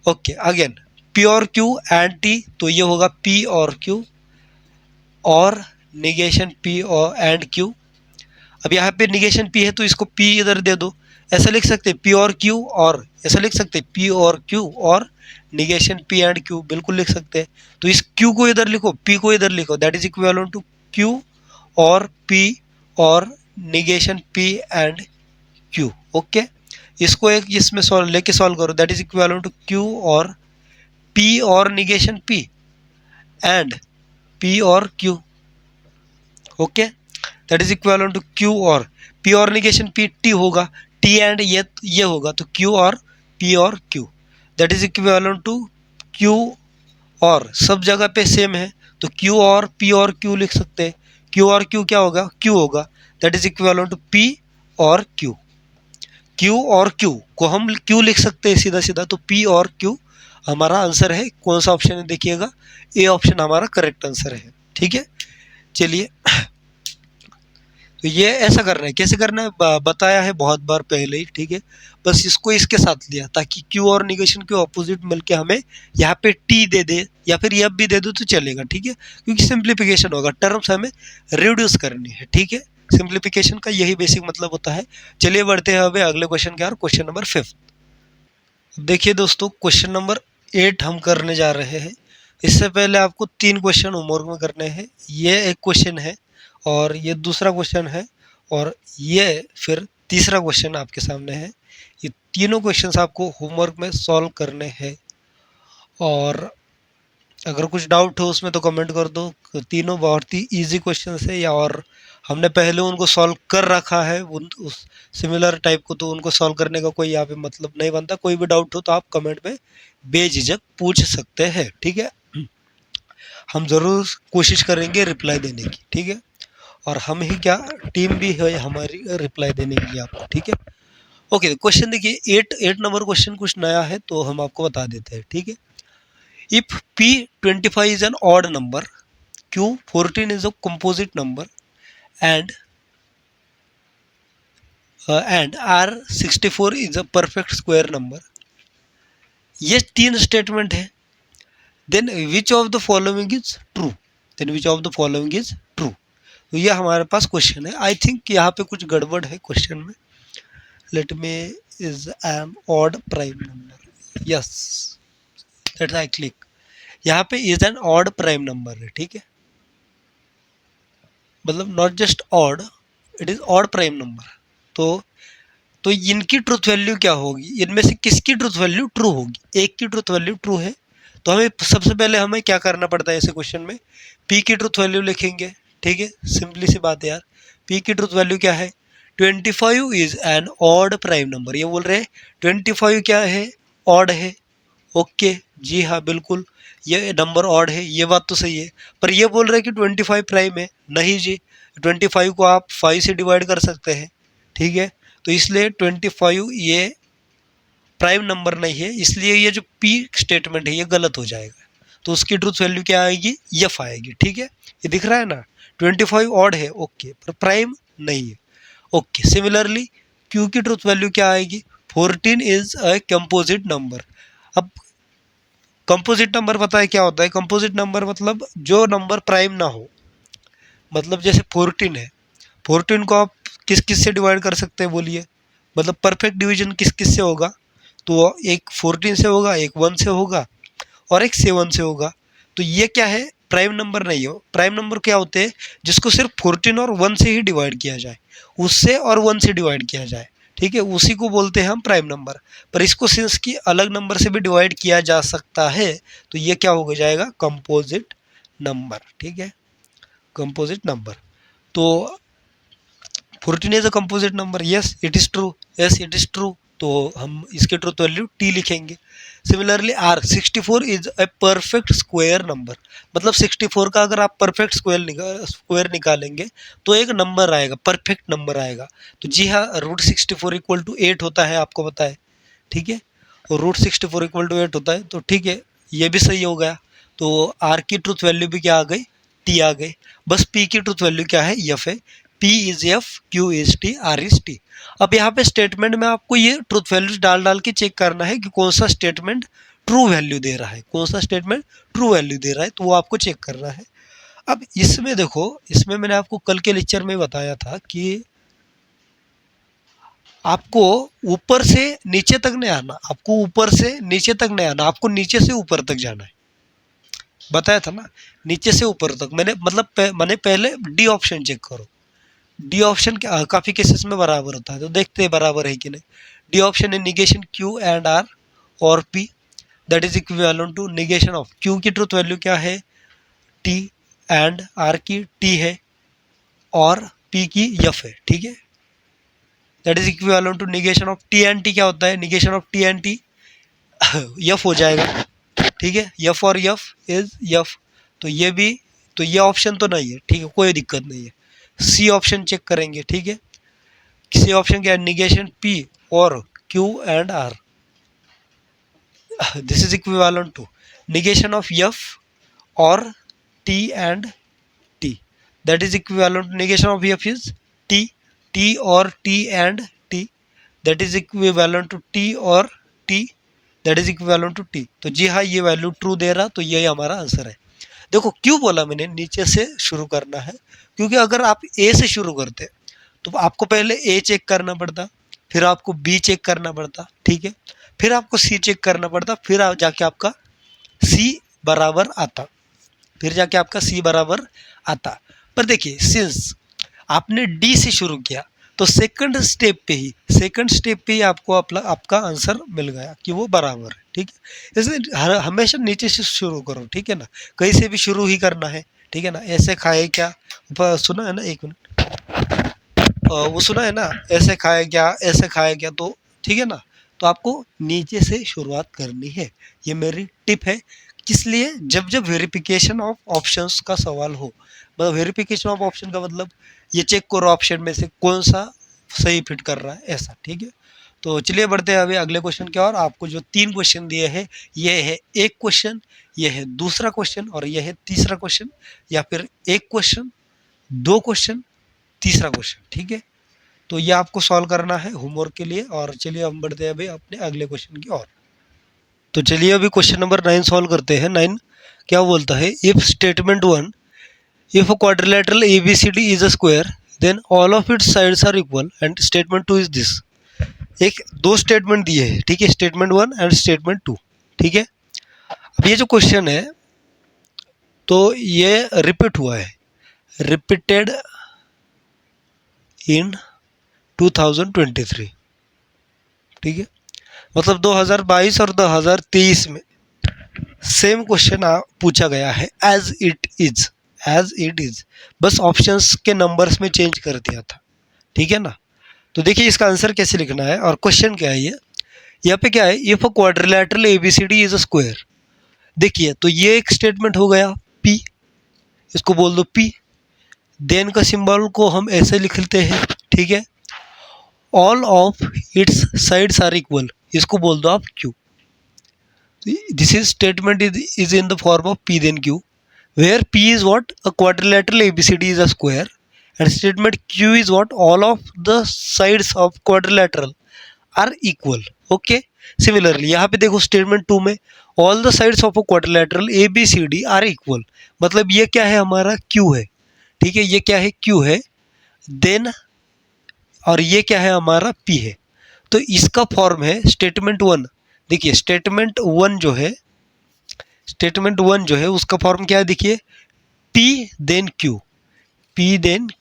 Okay, again P और क्यू एंड टी, तो ये होगा पी और क्यू, और निगेशन पी और एंड क्यू। अब यहाँ पे निगेशन पी है तो इसको पी इधर दे दो, ऐसा लिख सकते पी और क्यू, और ऐसा लिख सकते पी और क्यू और निगेशन पी एंड क्यू, बिल्कुल लिख सकते हैं। तो इस क्यू को इधर लिखो, पी को इधर लिखो, that is equivalent to Q और पी और negation P and Q. Okay, इसको एक इसमें लेके सॉल्व करो, that is equivalent to Q और पी और निगेशन पी एंड पी और Q. Okay, that is equivalent to Q और पी और निगेशन पी टी होगा, टी एंड ये होगा, तो क्यू और पी और Q, that is equivalent to Q और, सब जगह पे सेम है तो क्यू और पी और क्यू लिख सकते हैं। क्यू और क्यू क्या होगा? क्यू होगा, that is equivalent to P और क्यू। क्यू और क्यू को हम क्यू लिख सकते हैं सीधा सीधा, तो पी और क्यू हमारा आंसर है। कौन सा ऑप्शन है देखिएगा, ए ऑप्शन हमारा करेक्ट आंसर है। ठीक है, चलिए तो ये ऐसा करना है, कैसे करना है बताया है बहुत बार पहले ही। ठीक है, बस इसको इसके साथ लिया ताकि क्यू और निगेशन के ऑपोजिट मिलके हमें यहाँ पे टी दे दे या फिर एफ भी दे दो तो चलेगा। ठीक है, क्योंकि सिंप्लीफिकेशन होगा, टर्म्स हमें रिड्यूस करनी है। ठीक है, सिंप्लीफिकेशन का यही बेसिक मतलब होता है। चलिए बढ़ते हैं अब अगले क्वेश्चन के, क्वेश्चन नंबर 5। देखिए दोस्तों, क्वेश्चन नंबर 8 हम करने जा रहे हैं। इससे पहले आपको 3 क्वेश्चन होमवर्क में करने हैं। ये एक क्वेश्चन है, और ये दूसरा क्वेश्चन है, और ये फिर तीसरा क्वेश्चन आपके सामने है। ये तीनों क्वेश्चंस आपको होमवर्क में सॉल्व करने हैं, और अगर कुछ डाउट हो उसमें तो कमेंट कर दो। तीनों बहुत ही इजी क्वेश्चंस है, या और हमने पहले उनको सॉल्व कर रखा है उस सिमिलर टाइप को, तो उनको सॉल्व करने का कोई यहाँ पे मतलब नहीं बनता। कोई भी डाउट हो तो आप कमेंट में बेझिझक पूछ सकते हैं। ठीक है, हम ज़रूर कोशिश करेंगे रिप्लाई देने की। ठीक है, और हम ही क्या, टीम भी है हमारी रिप्लाई देने के लिए आपको। ठीक है, ओके, क्वेश्चन देखिए 8 नंबर क्वेश्चन कुछ नया है तो हम आपको बता देते हैं। ठीक है, if P25 is an odd number, Q14 is a composite number, and R64 is a perfect square number, ये 3 स्टेटमेंट है। Then which of the following is true, तो ये हमारे पास क्वेश्चन है। आई थिंक यहाँ पे कुछ गड़बड़ है क्वेश्चन में। Let me, is an odd prime number, yes, that's I click. यहाँ पे is an odd prime number है। ठीक है, मतलब not just odd, it is odd prime number. तो इनकी ट्रुथ वैल्यू क्या होगी, इनमें से किसकी ट्रुथ वैल्यू ट्रू होगी? एक की ट्रुथ वैल्यू ट्रू है, तो हमें सबसे पहले हमें क्या करना पड़ता है ऐसे क्वेश्चन में, पी की ट्रुथ वैल्यू लिखेंगे। ठीक है, सिंपली सी बात है यार। पी की ट्रुथ वैल्यू क्या है? 25 is an odd prime number. ये बोल रहे हैं 25 क्या है? ऑड है। ओके जी हाँ, बिल्कुल ये नंबर ऑड है, ये बात तो सही है। पर ये बोल रहे हैं कि 25 प्राइम है। नहीं जी, 25 को आप 5 से डिवाइड कर सकते हैं। ठीक है, तो इसलिए 25 ये प्राइम नंबर नहीं है, इसलिए ये जो पी स्टेटमेंट है ये गलत हो जाएगा। तो उसकी ट्रूथ वैल्यू क्या आएगी? एफ आएगी। ठीक है, ये दिख रहा है ना, 25 ऑड है, ओके, पर प्राइम नहीं है। ओके, सिमिलरली क्यू की ट्रूथ वैल्यू क्या आएगी? 14 इज अ कंपोजिट नंबर। अब कंपोजिट नंबर पता है क्या होता है? कंपोजिट नंबर मतलब जो नंबर प्राइम ना हो। मतलब जैसे 14 है, 14 को आप किस किस से डिवाइड कर सकते हैं बोलिए? मतलब परफेक्ट डिवीजन किस किस से होगा? तो एक 14 से होगा, एक 1 से होगा, और एक 7 से होगा। तो ये क्या है? प्राइम नंबर नहीं हो। प्राइम नंबर क्या होते हैं? जिसको सिर्फ 14 और 1 से ही डिवाइड किया जाए, उससे और 1 से डिवाइड किया जाए। ठीक है, उसी को बोलते हैं हम प्राइम नंबर। पर इसको सिंस कि अलग नंबर से भी डिवाइड किया जा सकता है तो ये क्या हो जाएगा, कंपोजिट नंबर। ठीक है, कंपोजिट नंबर। तो 14 is a composite number, yes it is true, yes it is true, तो हम इसके ट्रूथ वैल्यू टी लिखेंगे। Similarly R 64 is a perfect square number, मतलब 64 का अगर आप परफेक्ट स्क्वायर निकालेंगे तो एक नंबर आएगा, परफेक्ट नंबर आएगा। तो जी हाँ, √64 इक्वल टू 8 होता है, आपको पता है। ठीक है, और √64 इक्वल टू 8 होता है, तो ठीक है, ये भी सही हो गया। तो आर की ट्रूथ वैल्यू भी क्या आ गई, टी आ गई। बस पी की ट्रूथ वैल्यू क्या है, एफ है। P is F, Q is T, R is T. अब यहाँ पे स्टेटमेंट में आपको ये ट्रूथ वैल्यूज डाल डाल के चेक करना है कि कौन सा स्टेटमेंट ट्रू वैल्यू दे रहा है, कौन सा स्टेटमेंट ट्रू वैल्यू दे रहा है, तो वो आपको चेक करना है। अब इसमें देखो, इसमें मैंने आपको कल के लेक्चर में बताया था कि आपको ऊपर से नीचे तक नहीं आना, आपको ऊपर से नीचे तक नहीं आना, आपको नीचे से ऊपर तक जाना है। बताया था ना, नीचे से ऊपर तक। मैंने पहले डी ऑप्शन चेक करो। डी ऑप्शन काफ़ी केसेस में बराबर होता है, तो देखते हैं बराबर है कि नहीं। डी ऑप्शन है निगेशन क्यू एंड आर और P, that is equivalent to negation of Q की ट्रूथ वैल्यू क्या है, टी, एंड आर की टी है और पी की एफ है। ठीक है, that is equivalent to negation of T and T. क्या होता है negation of T and T, F हो जाएगा। ठीक है, एफ और एफ इज एफ, तो ये भी, तो ये ऑप्शन तो नहीं है। ठीक है, कोई दिक्कत नहीं है। सी ऑप्शन चेक करेंगे। ठीक है, सी ऑप्शन क्या है, निगेशन पी और Q and are, this is equivalent to negation of F और T and T, that is equivalent to negation of F is T, T और T and T, that is equivalent to T और T, that is equivalent to T. तो जी हाँ, ये value true they रहा, तो यही हमारा आंसर है। देखो क्यों बोला मैंने नीचे से शुरू करना है, क्योंकि अगर आप ए से शुरू करते तो आपको पहले ए चेक करना पड़ता, फिर आपको बी चेक करना पड़ता। ठीक है, फिर आपको सी चेक करना पड़ता, फिर जाके आपका सी बराबर आता, फिर जाके आपका सी बराबर आता। पर देखिए, सिंस आपने डी से शुरू किया तो सेकंड स्टेप पे ही आपको आपका आंसर मिल गया कि वो बराबर है। ठीक है, इसलिए हमेशा नीचे से शुरू करो। ठीक है ना, कहीं से भी शुरू ही करना है। ठीक है ना, ऐसे खाए क्या, सुना है ना, एक मिनट, वो सुना है ना, ऐसे खाए क्या, ऐसे खाए क्या, तो ठीक है ना, तो आपको नीचे से शुरुआत करनी है। ये मेरी टिप है। किस लिए, जब जब वेरिफिकेशन ऑफ ऑप्शंस का सवाल हो, मतलब वेरिफिकेशन ऑफ ऑप्शन का मतलब ये चेक करो ऑप्शन में से कौन सा सही फिट कर रहा है, ऐसा। ठीक है, तो चलिए बढ़ते हैं अभी अगले क्वेश्चन की ओर। आपको जो 3 क्वेश्चन दिए हैं, ये है एक क्वेश्चन, ये है दूसरा क्वेश्चन और ये है तीसरा क्वेश्चन, या फिर एक क्वेश्चन, 2 क्वेश्चन, तीसरा क्वेश्चन। ठीक है, तो ये आपको सॉल्व करना है होमवर्क के लिए। और चलिए हम बढ़ते हैं अभी अपने अगले क्वेश्चन की ओर। तो चलिए अभी क्वेश्चन नंबर 9 सॉल्व करते हैं। 9 क्या बोलता है, if statement 1, if a quadrilateral ABCD is a square then all of its sides are equal, and statement 2 is this. एक 2 स्टेटमेंट दिए हैं। ठीक है, स्टेटमेंट 1 एंड स्टेटमेंट 2। ठीक है, अब ये जो क्वेश्चन है तो ये रिपीट हुआ है, रिपीटेड इन 2023। ठीक है, मतलब 2022 और 2023 में सेम क्वेश्चन पूछा गया है, एज इट इज, बस ऑप्शंस के नंबर्स में चेंज कर दिया था। ठीक है ना, तो देखिए इसका आंसर कैसे लिखना है और क्वेश्चन क्या है ये। यहाँ पे क्या है, if a quadrilateral ABCD is a square. देखिए, तो ये एक स्टेटमेंट हो गया P, इसको बोल दो P। देन का सिंबल को हम ऐसे लिख लेते हैं। ठीक है, all of its sides are equal, इसको बोल दो आप Q। This is statement is in the form of P then Q, where P is what, a quadrilateral ABCD is a square, and statement Q is what, all of the sides of quadrilateral are equal. Okay, similarly यहाँ पे देखो statement 2 में all the sides of a quadrilateral ABCD are equal, मतलब ये क्या है, हमारा Q है। ठीक है, ये क्या है, Q है। देन और ये क्या है, हमारा P है। तो इसका फॉर्म है स्टेटमेंट 1। देखिए स्टेटमेंट 1 जो है उसका फॉर्म क्या है, देखिए P देन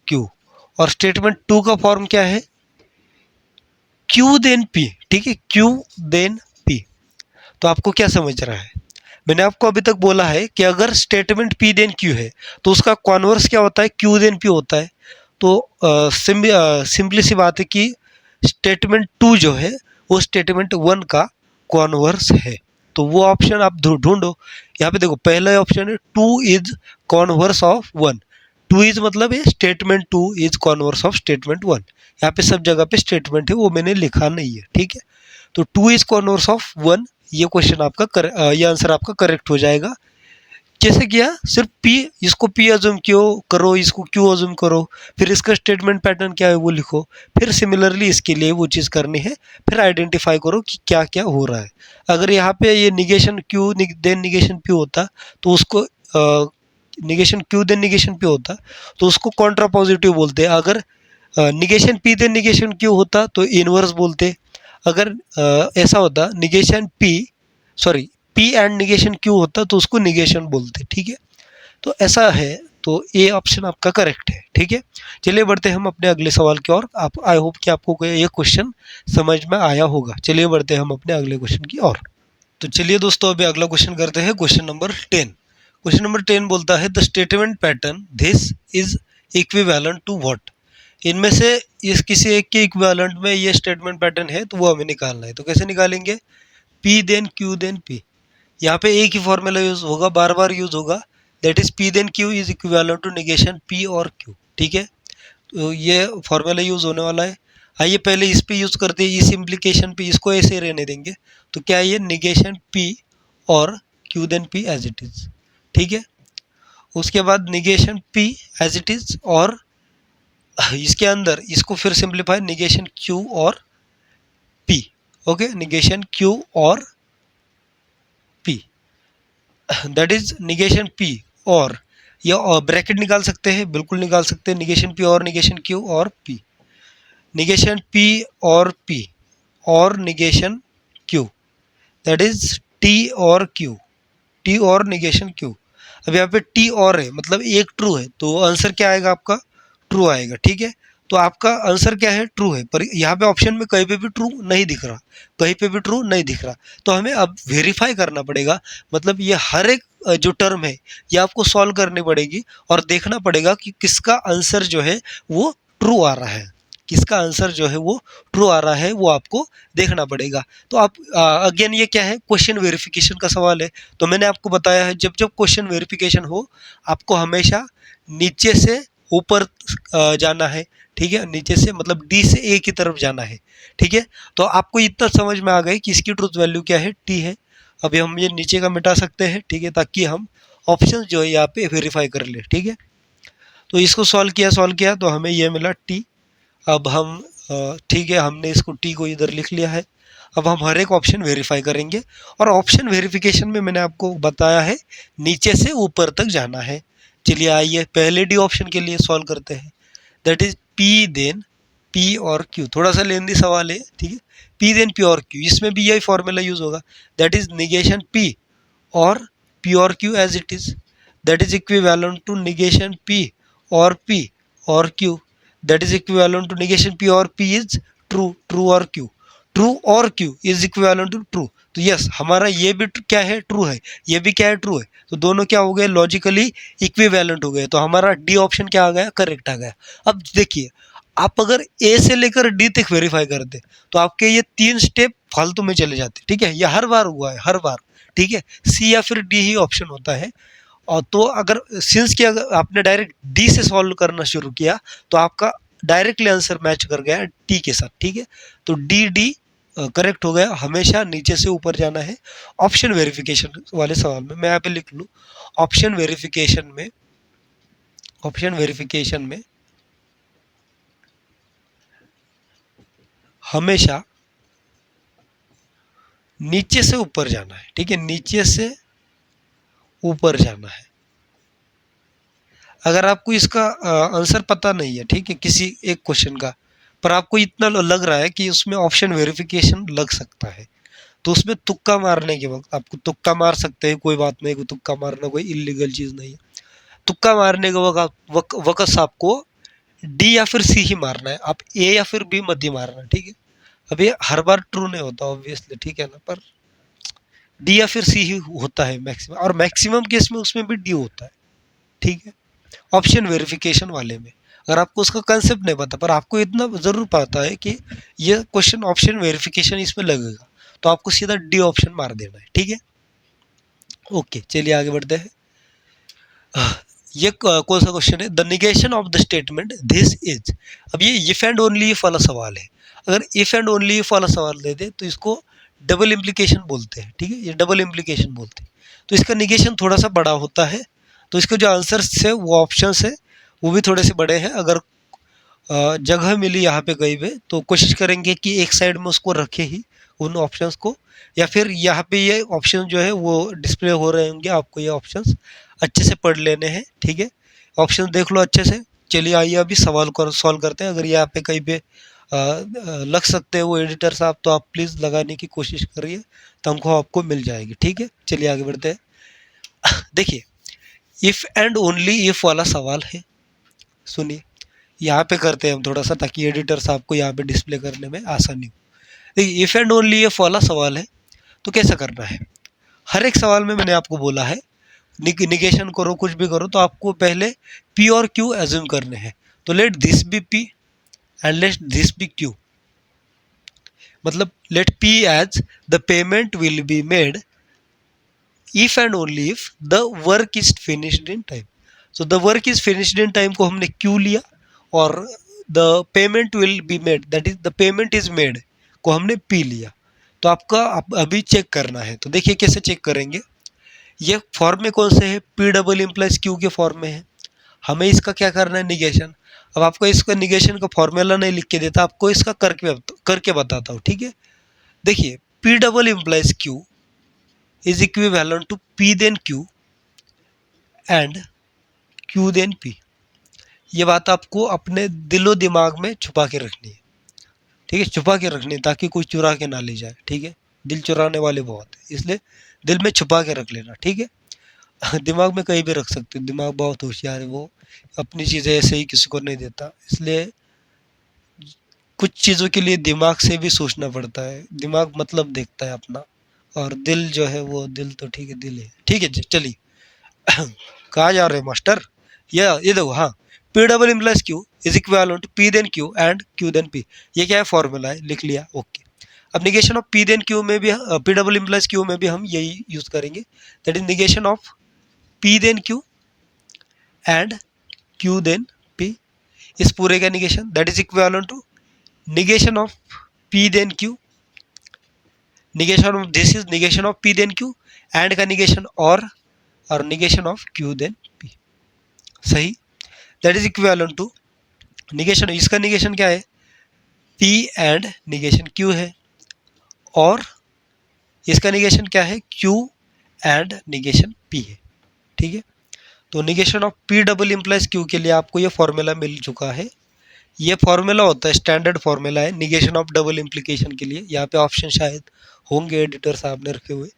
Q। और स्टेटमेंट 2 का फॉर्म क्या है, क्यू देन पी, ठीक है, क्यू देन पी। तो आपको क्या समझ रहा है? मैंने आपको अभी तक बोला है कि अगर स्टेटमेंट पी देन क्यू है तो उसका कॉन्वर्स क्या होता है? क्यू देन पी होता है। तो सिंपली सी बात है कि स्टेटमेंट टू जो है वो स्टेटमेंट वन का कॉन्वर्स है। तो वो ऑप्शन आप ढूंढो। यहाँ पे देखो पहला ऑप्शन है two is converse of one. Two is मतलब है statement two is converse of statement one. यहाँ पे सब जगह पे स्टेटमेंट है, वो मैंने लिखा नहीं है, ठीक है। तो two is converse of one, ये क्वेश्चन आपका ये आंसर आपका करेक्ट हो जाएगा। कैसे किया? सिर्फ पी, इसको पी अज्यूम क्यों करो, इसको क्यों अज्यूम करो, फिर इसका स्टेटमेंट पैटर्न क्या है वो लिखो, फिर सिमिलरली इसके लिए वो चीज़ करनी है, फिर आइडेंटिफाई करो कि क्या क्या हो रहा है। अगर यहाँ पे ये negation Q then negation P होता तो उसको negation Q then negation P होता तो उसको कॉन्ट्रा पॉजिटिव बोलते। अगर negation P then negation Q होता तो इनवर्स बोलते। अगर ऐसा होता negation P sorry P and negation Q होता तो उसको निगेशन बोलते, ठीक है। तो ऐसा है, तो ये ऑप्शन आपका करेक्ट है, ठीक है। चलिए बढ़ते हैं हम अपने अगले सवाल की ओर। आप आई होप कि आपको ये क्वेश्चन समझ में आया होगा। चलिए बढ़ते हैं हम अपने अगले क्वेश्चन की ओर। तो चलिए दोस्तों अभी अगला क्वेश्चन करते हैं, क्वेश्चन नंबर 10। क्वेश्चन नंबर 10 बोलता है the statement pattern this is equivalent to what. इनमें से इस किसी एक के इक्विवेलेंट में ये स्टेटमेंट पैटर्न है तो वो हमें निकालना है। तो कैसे निकालेंगे? P then Q then P. यहाँ पे एक ही फॉर्मूला यूज होगा, बार बार यूज होगा, that is P then Q is equivalent to negation P और क्यू, ठीक है। तो ये फॉर्मूला यूज होने वाला है। आइए पहले इस पे यूज करते हैं, इस इम्प्लीकेशन पे, इसको ऐसे रहने देंगे। तो क्या है ये? निगेशन पी और Q then P as it is, ठीक है। उसके बाद negation P as it is और इसके अंदर इसको फिर सिंप्लीफाई निगेशन क्यू और पी, ओके, निगेशन क्यू और P, that is negation P और, या ब्रैकेट निकाल सकते हैं, बिल्कुल निकाल सकते हैं, निगेशन पी और निगेशन क्यू और पी, निगेशन पी और पी और negation Q, that is T और क्यू, टी और निगेशन क्यू। अब यहाँ पे टी और है मतलब एक ट्रू है, तो आंसर क्या आएगा आपका? ट्रू आएगा, ठीक है। तो आपका आंसर क्या है? ट्रू है। पर यहाँ पे ऑप्शन में कहीं पे भी ट्रू नहीं दिख रहा, कहीं पे भी ट्रू नहीं दिख रहा। तो हमें अब वेरीफाई करना पड़ेगा, मतलब ये हर एक जो टर्म है ये आपको सॉल्व करनी पड़ेगी और देखना पड़ेगा कि किसका आंसर जो है वो ट्रू आ रहा है, किसका आंसर जो है वो ट्रू आ रहा है, वो आपको देखना पड़ेगा। तो आप अगेन ये क्या है? क्वेश्चन वेरिफिकेशन का सवाल है। तो मैंने आपको बताया है जब जब क्वेश्चन वेरिफिकेशन हो आपको हमेशा नीचे से ऊपर जाना है, ठीक है, नीचे से मतलब डी से ए की तरफ जाना है, ठीक है। तो आपको इतना समझ में आ गया कि इसकी ट्रूथ वैल्यू क्या है? टी है। अभी हम ये नीचे का मिटा सकते हैं, ठीक है, ताकि हम ऑप्शन जो है यहाँ पे वेरीफाई कर ले, ठीक है। तो इसको सॉल्व किया तो हमें ये मिला टी। अब हम ठीक है, हमने इसको टी को इधर लिख लिया है। अब हम हर एक ऑप्शन वेरीफाई करेंगे और ऑप्शन वेरिफिकेशन में मैंने आपको बताया है नीचे से ऊपर तक जाना है। चलिए आइए पहले डी ऑप्शन के लिए सॉल्व करते हैं, that is P then p और क्यू। थोड़ा सा लेंदी सवाल है, ठीक है। पी देन पी और क्यू, इसमें भी यही फॉर्मूला यूज होगा, दैट इज निगेशन पी और q as it is, that is equivalent to negation P और Q, that is equivalent to negation P और पी इज ट्रू और q is equivalent to true. तो yes हमारा ये भी क्या है? ट्रू है, ये भी क्या है? ट्रू है। तो दोनों क्या हो गए? लॉजिकली इक्विवेलेंट हो गए। तो हमारा डी ऑप्शन क्या आ गया? करेक्ट आ गया। अब देखिए आप अगर ए से लेकर डी तक वेरीफाई करते तो आपके ये 3 स्टेप फालतू में चले जाते, ठीक है। ये हर बार हुआ है, हर बार, ठीक है। सी या फिर डी ही ऑप्शन होता है। और तो अगर सिंस कि अगर आपने डायरेक्ट डी से सॉल्व करना शुरू किया तो आपका डायरेक्टली आंसर मैच कर गया टी के साथ, ठीक है। तो डी करेक्ट हो गया। हमेशा नीचे से ऊपर जाना है। ऑप्शन वेरिफिकेशन वाले सवाल में मैं यहाँ पे लिख लूँ, ऑप्शन वेरिफिकेशन में हमेशा नीचे से ऊपर जाना है, ठीक है, नीचे से ऊपर जाना है। अगर आपको इसका आंसर पता नहीं है, ठीक है, किसी एक क्वेश्चन का, पर आपको इतना लग रहा है कि उसमें ऑप्शन वेरिफिकेशन लग सकता है, तो उसमें तुक्का मारने के वक्त आपको तुक्का मार सकते हैं, कोई बात नहीं, कोई तुक्का मारना कोई इलीगल चीज़ नहीं है। तुक्का मारने के वक्त आपको डी या फिर सी ही मारना है, आप ए या फिर बी मत ही मारना, ठीक है। अब ये हर बार ट्रू नहीं होता ऑब्वियसली, ठीक है ना, पर डी या फिर सी ही होता है मैक्सिमम, और मैक्सिमम केस में उसमें भी डी होता है, ठीक है। ऑप्शन वेरिफिकेशन वाले में अगर आपको उसका कंसेप्ट नहीं पता, पर आपको इतना जरूर पता है कि ये क्वेश्चन ऑप्शन वेरिफिकेशन इसमें लगेगा, तो आपको सीधा डी ऑप्शन मार देना है, ठीक है। ओके, चलिए आगे बढ़ते हैं। ये कौन सा क्वेश्चन है, the negation of the statement this is. अब ये इफ एंड ओनली इफ वाला सवाल है। अगर इफ एंड ओनली इफ वाला सवाल दे दे तो इसको डबल इम्प्लीकेशन बोलते हैं, ठीक है, ये डबल इम्प्लीकेशन बोलते हैं। तो इसका निगेशन थोड़ा सा बड़ा होता है, तो इसके जो आंसर्स है वो ऑप्शंस है वो भी थोड़े से बड़े हैं। अगर जगह मिली यहाँ पे कहीं पे तो कोशिश करेंगे कि एक साइड में उसको रखे ही उन ऑप्शंस को, या फिर यहाँ पे ये ऑप्शन जो है वो डिस्प्ले हो रहे होंगे, आपको ये ऑप्शंस अच्छे से पढ़ लेने हैं, ठीक है। ऑप्शन देख लो अच्छे से। चलिए आइए अभी सवाल को सॉल्व करते हैं। अगर यहाँ पे कहीं पे लग सकते हैं वो एडिटर साहब, तो आप प्लीज़ लगाने की कोशिश करिए, तो हमको आपको मिल जाएगी, ठीक है। चलिए आगे बढ़ते हैं। देखिए, इफ़ एंड ओनली इफ़ वाला सवाल है, सुनिए। यहाँ पे करते हैं हम थोड़ा सा, ताकि एडिटर साहब को यहाँ पे डिस्प्ले करने में आसानी हो। देखिए, इफ़ एंड ओनली इफ़ वाला सवाल है तो कैसा करना है। हर एक सवाल में मैंने आपको बोला है निगेशन करो, कुछ भी करो, तो आपको पहले पी और क्यू एज्यूम करने हैं। तो let this be p and let this be q, मतलब let p as the payment will be made if and only if the work is finished in time. So the work is finished in time को हमने q लिया, और the payment will be made, that is the payment is made को हमने P लिया। तो आपका अभी चेक करना है। तो देखिए कैसे चेक करेंगे। ये फॉर्म में कौन से है, पी डबल इम्प्लाइज क्यू के फॉर्म में है। हमें इसका क्या करना है, निगेशन। अब आपको इसका निगेशन का फॉर्मूला नहीं लिख के देता, आपको इसका करके बताता हूँ, ठीक है। देखिए, P double implies Q is equivalent to P then Q and Q then P. ये बात आपको अपने दिलो दिमाग में छुपा के रखनी है, ठीक है, छुपा के रखनी है, ताकि कोई चुरा के ना ले जाए, ठीक है। दिल चुराने वाले बहुत है, इसलिए दिल में छुपा के रख लेना, ठीक है। दिमाग में कहीं भी रख सकते हो, दिमाग बहुत होशियार है, वो अपनी चीज़ें ऐसे ही किसी को नहीं देता, इसलिए कुछ चीज़ों के लिए दिमाग से भी सोचना पड़ता है। दिमाग मतलब देखता है अपना, और दिल जो है वो दिल तो ठीक है, दिल है, ठीक है। चलिए, कहाँ जा रहे हैं मास्टर। ये देखो, हाँ, P double implies Q is equal to P then Q and Q then P. ये क्या है, फॉर्मूला है, लिख लिया, ओके। अब negation of P then Q में भी, पी डबल इम्प्लाइज क्यू में भी हम यही यूज करेंगे, that is negation of P then Q and Q then P. इस पूरे का negation that is equal to negation of p then q, negation of this is negation of p then q, and का negation और negation of q then p, सही। that is equivalent to negation, इसका negation क्या है, p and negation q है, और इसका negation क्या है, q and negation p है, ठीक है। तो negation of p double implies q के लिए आपको ये फॉर्मूला मिल चुका है। ये फॉर्मूला होता है, स्टैंडर्ड फॉर्मूला है निगेशन ऑफ डबल इम्प्लीकेशन के लिए। यहाँ पे ऑप्शन शायद होंगे एडिटर साहब ने रखे हुए।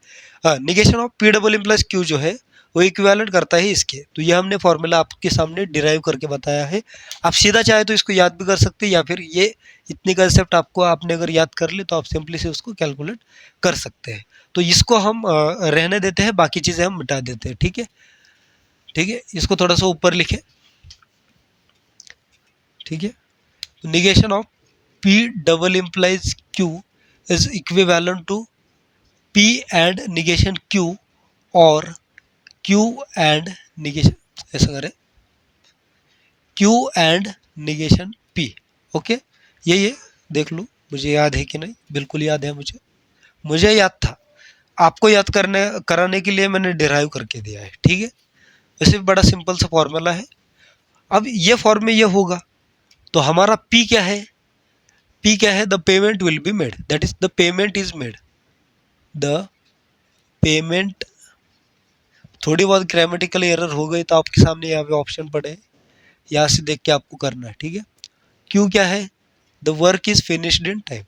हाँ, negation of P double implies q जो है वो इक्विवेलेंट करता है इसके। तो ये हमने फॉर्मूला आपके सामने डिराइव करके बताया है। आप सीधा चाहे तो इसको याद भी कर सकते हैं, या फिर ये इतनी कंसेप्ट आपको आपने अगर याद कर ली तो आप सिंपली से उसको कैलकुलेट कर सकते हैं। तो इसको हम रहने देते हैं, बाकी चीज़ें हम मिटा देते हैं, ठीक है। ठीक है, इसको थोड़ा सा ऊपर लिखें, ठीक है। negation of p double implies q is equivalent to p and negation q और q and negation, ऐसा करें, q and negation p, okay. ये देख लो मुझे याद है कि नहीं, बिल्कुल याद है मुझे, मुझे याद था। आपको याद करने कराने के लिए मैंने डिराइव करके दिया है, ठीक है। वैसे भी बड़ा सिंपल सा फॉर्मूला है। अब ये फॉर्म में ये होगा तो हमारा p क्या है, P क्या है, the payment will be made, that is the payment is made, the payment. थोड़ी बहुत ग्रामेटिकल एरर हो गई तो आपके सामने यहाँ पे ऑप्शन पड़े हैं, यहाँ से देख के आपको करना है, ठीक है। क्यों क्या है, the work is finished in time,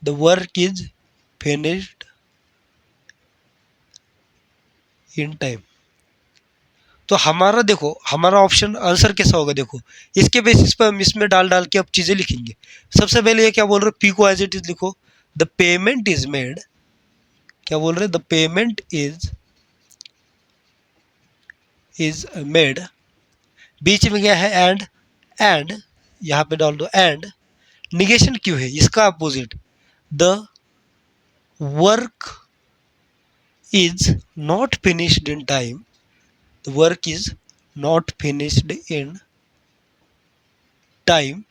the work is finished in time, तो हमारा देखो, हमारा ऑप्शन आंसर कैसा होगा, देखो इसके बेसिस पर हम इसमें डाल डाल के अब चीज़ें लिखेंगे। सबसे पहले ये क्या बोल रहे हो, पी को एज इट इज लिखो। द पेमेंट इज मेड, क्या बोल रहे हैं, द पेमेंट इज मेड, बीच में क्या है एंड यहाँ पे डाल दो एंड, निगेशन क्यों है, इसका opposite, the work is not finished in time, the work is not finished in time.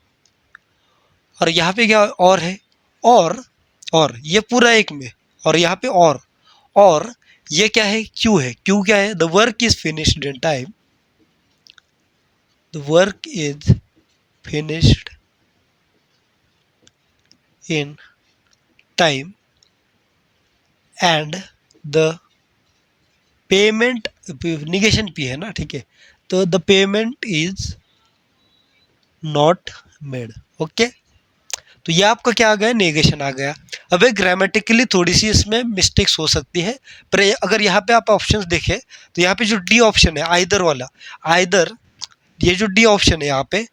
और यहाँ पे क्या और है, और ये पूरा एक में, और यहाँ पे और ये क्या है, क्यू है, क्यू क्या है, the work is finished in time, the work is finished in time and the payment, negation P है ना, ठीक है, तो the payment is not made. Okay, तो ये आपका क्या आ गया, नेगेशन आ गया। अब एक ग्रामेटिकली थोड़ी सी इसमें मिस्टेक्स हो सकती है, पर अगर यहाँ पे आप ऑप्शंस देखें तो यहाँ पे जो डी ऑप्शन है आइदर वाला, आइदर, ये जो डी ऑप्शन है यहाँ पे,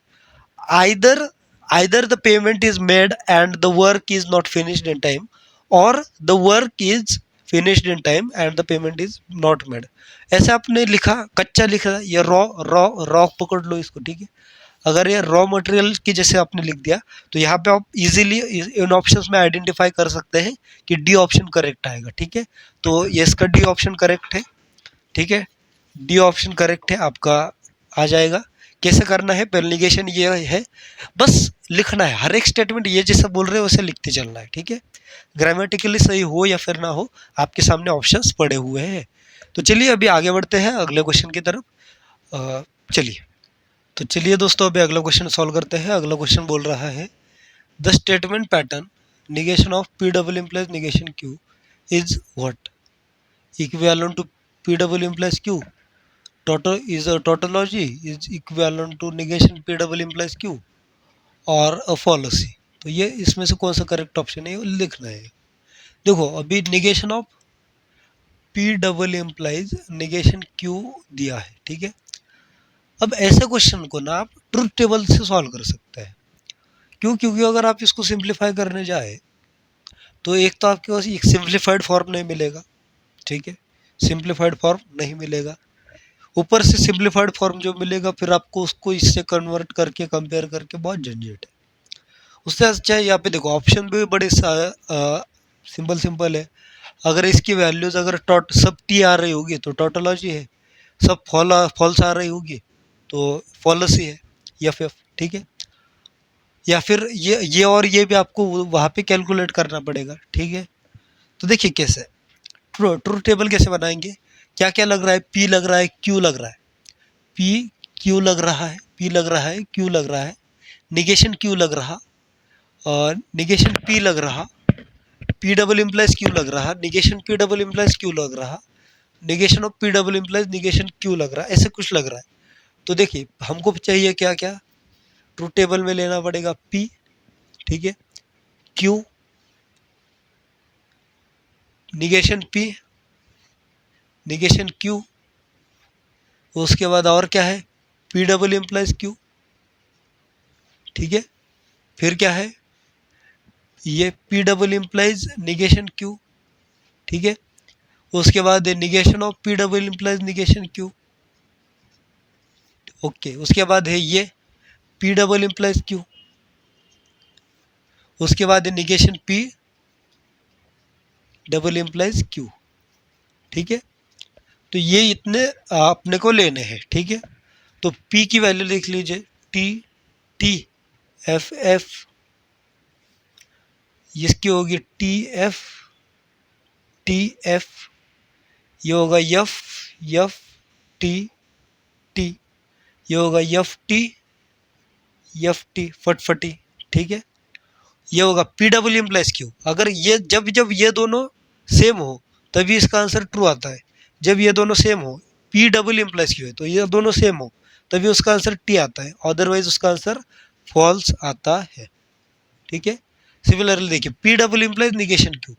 either the payment is made and the work is not finished in time, और the work is finished in time and the payment is not made. ऐसे आपने लिखा, कच्चा लिखा, ये रॉ रॉ रॉ पकड़ लो इसको, ठीक है। अगर ये रॉ मटेरियल की जैसे आपने लिख दिया तो यहाँ पे आप इजीली इन ऑप्शंस में आइडेंटिफाई कर सकते हैं कि डी ऑप्शन करेक्ट आएगा, ठीक है। तो ये इसका डी ऑप्शन करेक्ट है, ठीक है, डी ऑप्शन करेक्ट है आपका, आ जाएगा। कैसे करना है, पहले निगेशन ये है, बस लिखना है, हर एक स्टेटमेंट ये जैसा बोल रहे हैं वैसे लिखते चलना है, ठीक है। ग्रामेटिकली सही हो या फिर ना हो, आपके सामने ऑप्शंस पड़े हुए हैं। तो चलिए अभी आगे बढ़ते हैं अगले क्वेश्चन की तरफ। चलिए, तो चलिए दोस्तों अभी अगला क्वेश्चन सॉल्व करते हैं। अगला क्वेश्चन बोल रहा है, the statement pattern negation of P double implies negation Q is what, equivalent to P double implies Q, total is a tautology is equivalent to negation P double implies Q और a फॉलोसी। तो ये इसमें से कौन सा correct option है वो लिखना है। देखो अभी negation of P double implies negation Q दिया है, ठीक है। अब ऐसे क्वेश्चन को ना आप ट्रुथ टेबल से सॉल्व कर सकते हैं। क्यों, क्योंकि अगर आप इसको सिंप्लीफाई करने जाए तो एक तो आपके पास एक सिंप्लीफाइड फॉर्म नहीं मिलेगा, ठीक है, सिंप्लीफाइड फॉर्म नहीं मिलेगा, ऊपर से सिंप्लीफाइड फॉर्म जो मिलेगा फिर आपको उसको इससे कन्वर्ट करके कंपेयर करके बहुत झंझट है। उससे अच्छा है यहाँ पे देखो ऑप्शन भी बड़े सिंपल सिंपल है। अगर इसकी वैल्यूज अगर सब टी आ रही होगी तो टोटोलॉजी है, सब फॉल्स आ रही होगी तो फॉलोसी है, एफ, ठीक है। या फिर ये और ये भी आपको वहाँ पे कैलकुलेट करना पड़ेगा, ठीक है। तो देखिए कैसे ट्रू टेबल कैसे बनाएंगे, क्या क्या लग रहा है, पी लग रहा है, क्यू लग रहा है, पी क्यू लग रहा है, पी लग रहा है, क्यू लग रहा है, निगेशन क्यू लग रहा, और निगेशन पी लग रहा, पी डबल इम्प्लाइज क्यू लग रहा, negation P double implies Q लग रहा, negation of P double implies negation Q लग रहा, ऐसे कुछ लग रहा है। तो देखिए हमको चाहिए क्या क्या, ट्रू टेबल में लेना पड़ेगा पी, ठीक है, Q, negation P, negation Q, उसके बाद और क्या है, पी डबल इम्प्लाइज क्यू, ठीक है, फिर क्या है, ये P double implies negation Q, ठीक है, उसके बाद negation of P double implies negation Q, okay, उसके बाद है ये पी डबल इम्प्लाइज क्यू, उसके बाद negation P double implies Q, ठीक है। तो ये इतने अपने को लेने हैं, ठीक है। तो P की वैल्यू लिख लीजिए, टी टी एफ एफ, इसकी होगी टी एफ टी एफ, ये होगा एफ एफ टी टी, ये होगा एफ टी फटफटी, ठीक है। ये होगा पी डब्ल्यू इम्प्लाइज क्यू, अगर ये जब जब ये दोनों सेम हो तभी इसका आंसर ट्रू आता है, जब ये दोनों सेम हो, पी डब्ल्यू इम्प्लाइज क्यू है तो ये दोनों सेम हो तभी उसका आंसर टी आता है, अदरवाइज उसका आंसर फॉल्स आता है, ठीक है। सिमिलरली देखिए P double implies negation Q,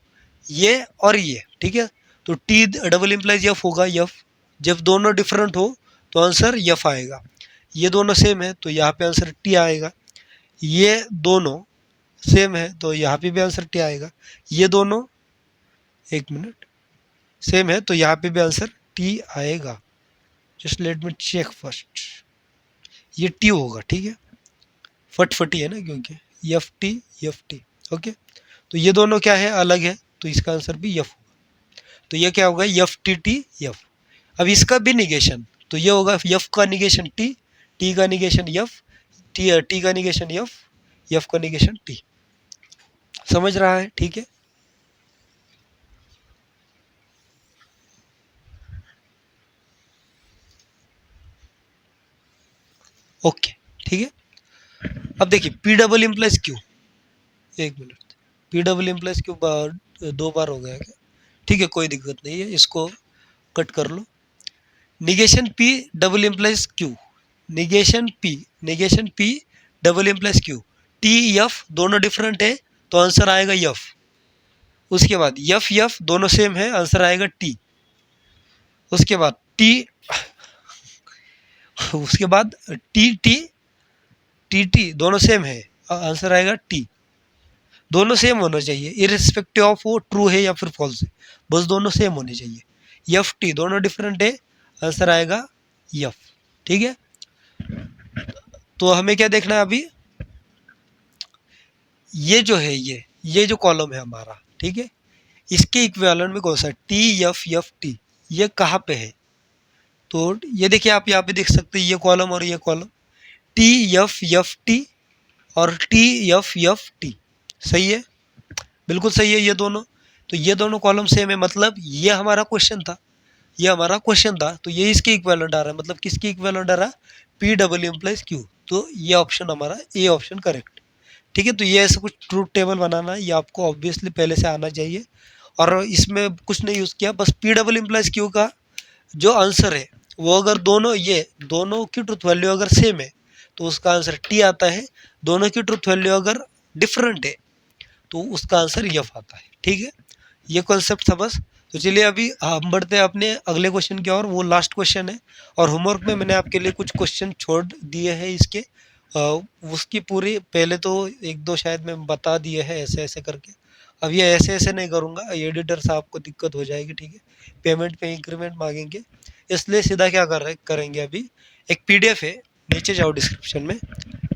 ये और ये, ठीक है, तो टी डबल इम्प्लाइज एफ होगा एफ, जब दोनों डिफरेंट हो तो आंसर यफ आएगा। ये दोनों सेम है तो यहाँ पे आंसर टी आएगा। ये दोनों सेम है तो यहाँ पे भी आंसर टी आएगा। ये दोनों एक मिनट सेम है तो यहाँ पे भी आंसर टी आएगा। Just let me check first. ये टी होगा, ठीक है, फटफटी है ना, क्योंकि एफ टी। ओके, तो ये दोनों क्या है, अलग है, तो इसका आंसर भी एफ होगा। तो ये क्या होगा, एफ टी टी एफ। अब इसका भी निगेशन, तो ये होगा एफ का निगेशन टी, टी का निगेशन एफ, टी का निगेशन एफ, एफ का निगेशन टी। समझ रहा है, ठीक है। ओके, ठीक है। अब देखिए पी डबल इम्प्लाइज क्यू, एक minute, P double implies Q दो बार हो गया क्या, ठीक है, कोई दिक्कत नहीं है, इसको कट कर लो। Negation P double implies q, negation P double implies q, T F दोनों डिफरेंट है तो आंसर आएगा एफ। उसके बाद एफ एफ दोनों सेम है, आंसर आएगा टी। उसके बाद टी, उसके बाद टी टी टी टी दोनों सेम है, आंसर आएगा टी। दोनों सेम होना चाहिए इरिस्पेक्टिव ऑफ वो ट्रू है या फिर फॉल्स है, बस दोनों सेम होने चाहिए। एफ टी दोनों डिफरेंट है, आंसर आएगा एफ, ठीक है। तो हमें क्या देखना है अभी, ये जो है ये जो कॉलम है हमारा, ठीक है, इसके इक्विवेलेंट में कौन सा टी एफ टी, ये कहाँ पे है। तो ये देखिए आप यहाँ पे देख सकते हैं, ये कॉलम और ये कॉलम, टी एफ टी और टी एफ टी, सही है, बिल्कुल सही है ये दोनों। तो ये दोनों कॉलम सेम है, मतलब ये हमारा क्वेश्चन था, ये हमारा क्वेश्चन था, तो ये इसके इक्विवेलेंट आ रहा है, मतलब किसके इक्विवेलेंट आ रहा है, पी डबल इम्प्लाइज क्यू। तो ये ऑप्शन हमारा ए ऑप्शन करेक्ट, ठीक है। तो ये ऐसा कुछ ट्रूथ टेबल बनाना है, ये आपको ऑब्वियसली पहले से आना चाहिए, और इसमें कुछ नहीं यूज़ किया, बस पी डबल इम्प्लाइज क्यू का जो आंसर है वो अगर दोनों, ये दोनों की ट्रूथ वैल्यू अगर सेम है तो उसका आंसर टी आता है, दोनों की ट्रूथ वैल्यू अगर डिफरेंट है तो उसका आंसर एफ आता है, ठीक है। ये कॉन्सेप्ट था बस। तो चलिए अभी हम बढ़ते हैं अपने अगले क्वेश्चन की ओर, वो लास्ट क्वेश्चन है, और होमवर्क में मैंने आपके लिए कुछ क्वेश्चन छोड़ दिए हैं इसके, उसकी पूरी पहले तो एक दो शायद मैं बता दिए हैं ऐसे ऐसे करके, अब ये ऐसे ऐसे नहीं करूँगा, एडिटर साहब को दिक्कत हो जाएगी, ठीक है, पेमेंट पे इंक्रीमेंट मांगेंगे, इसलिए सीधा क्या करेंगे अभी, एक पीडीएफ है, नीचे जाओ डिस्क्रिप्शन में,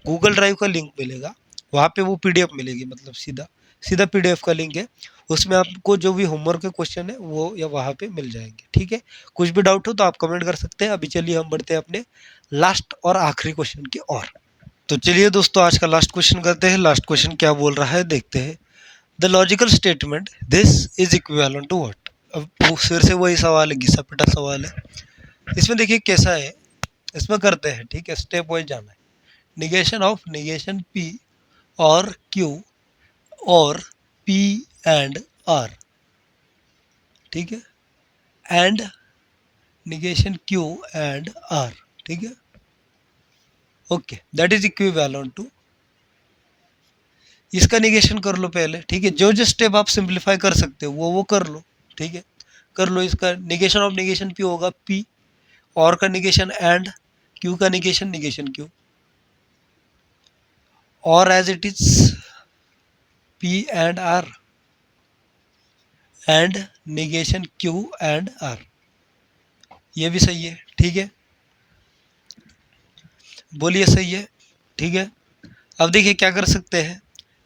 गूगल ड्राइव का लिंक मिलेगा, वहाँ पे वो पीडीएफ मिलेगी, मतलब सीधा सीधा पीडीएफ का लिंक है, उसमें आपको जो भी होमवर्क के क्वेश्चन है वो या वहाँ पे मिल जाएंगे, ठीक है। कुछ भी डाउट हो तो आप कमेंट कर सकते हैं। अभी चलिए हम बढ़ते हैं अपने लास्ट और आखिरी क्वेश्चन की ओर। तो चलिए दोस्तों आज का लास्ट क्वेश्चन करते हैं। लास्ट क्वेश्चन क्या बोल रहा है देखते हैं। The logical statement this is equivalent to what. अब फिर से वही सवाल है, घिसा पिटा सवाल है। इसमें देखिए कैसा है, इसमें करते हैं, ठीक है, स्टेप वाइज जाना है। निगेशन पी और क्यू और पी एंड आर, ठीक है, and negation Q and R, ठीक है, okay, that is equivalent to, इसका निगेशन कर लो पहले, ठीक है, जो जो स्टेप आप सिंप्लीफाई कर सकते हो वो कर लो, ठीक है, कर लो। इसका निगेशन ऑफ निगेशन पी होगा पी, और का निगेशन एंड, क्यू का निगेशन क्यू, और as it is P and R and negation Q and R, ये भी सही है, ठीक है, बोलिए सही है, ठीक है। अब देखिए क्या कर सकते हैं,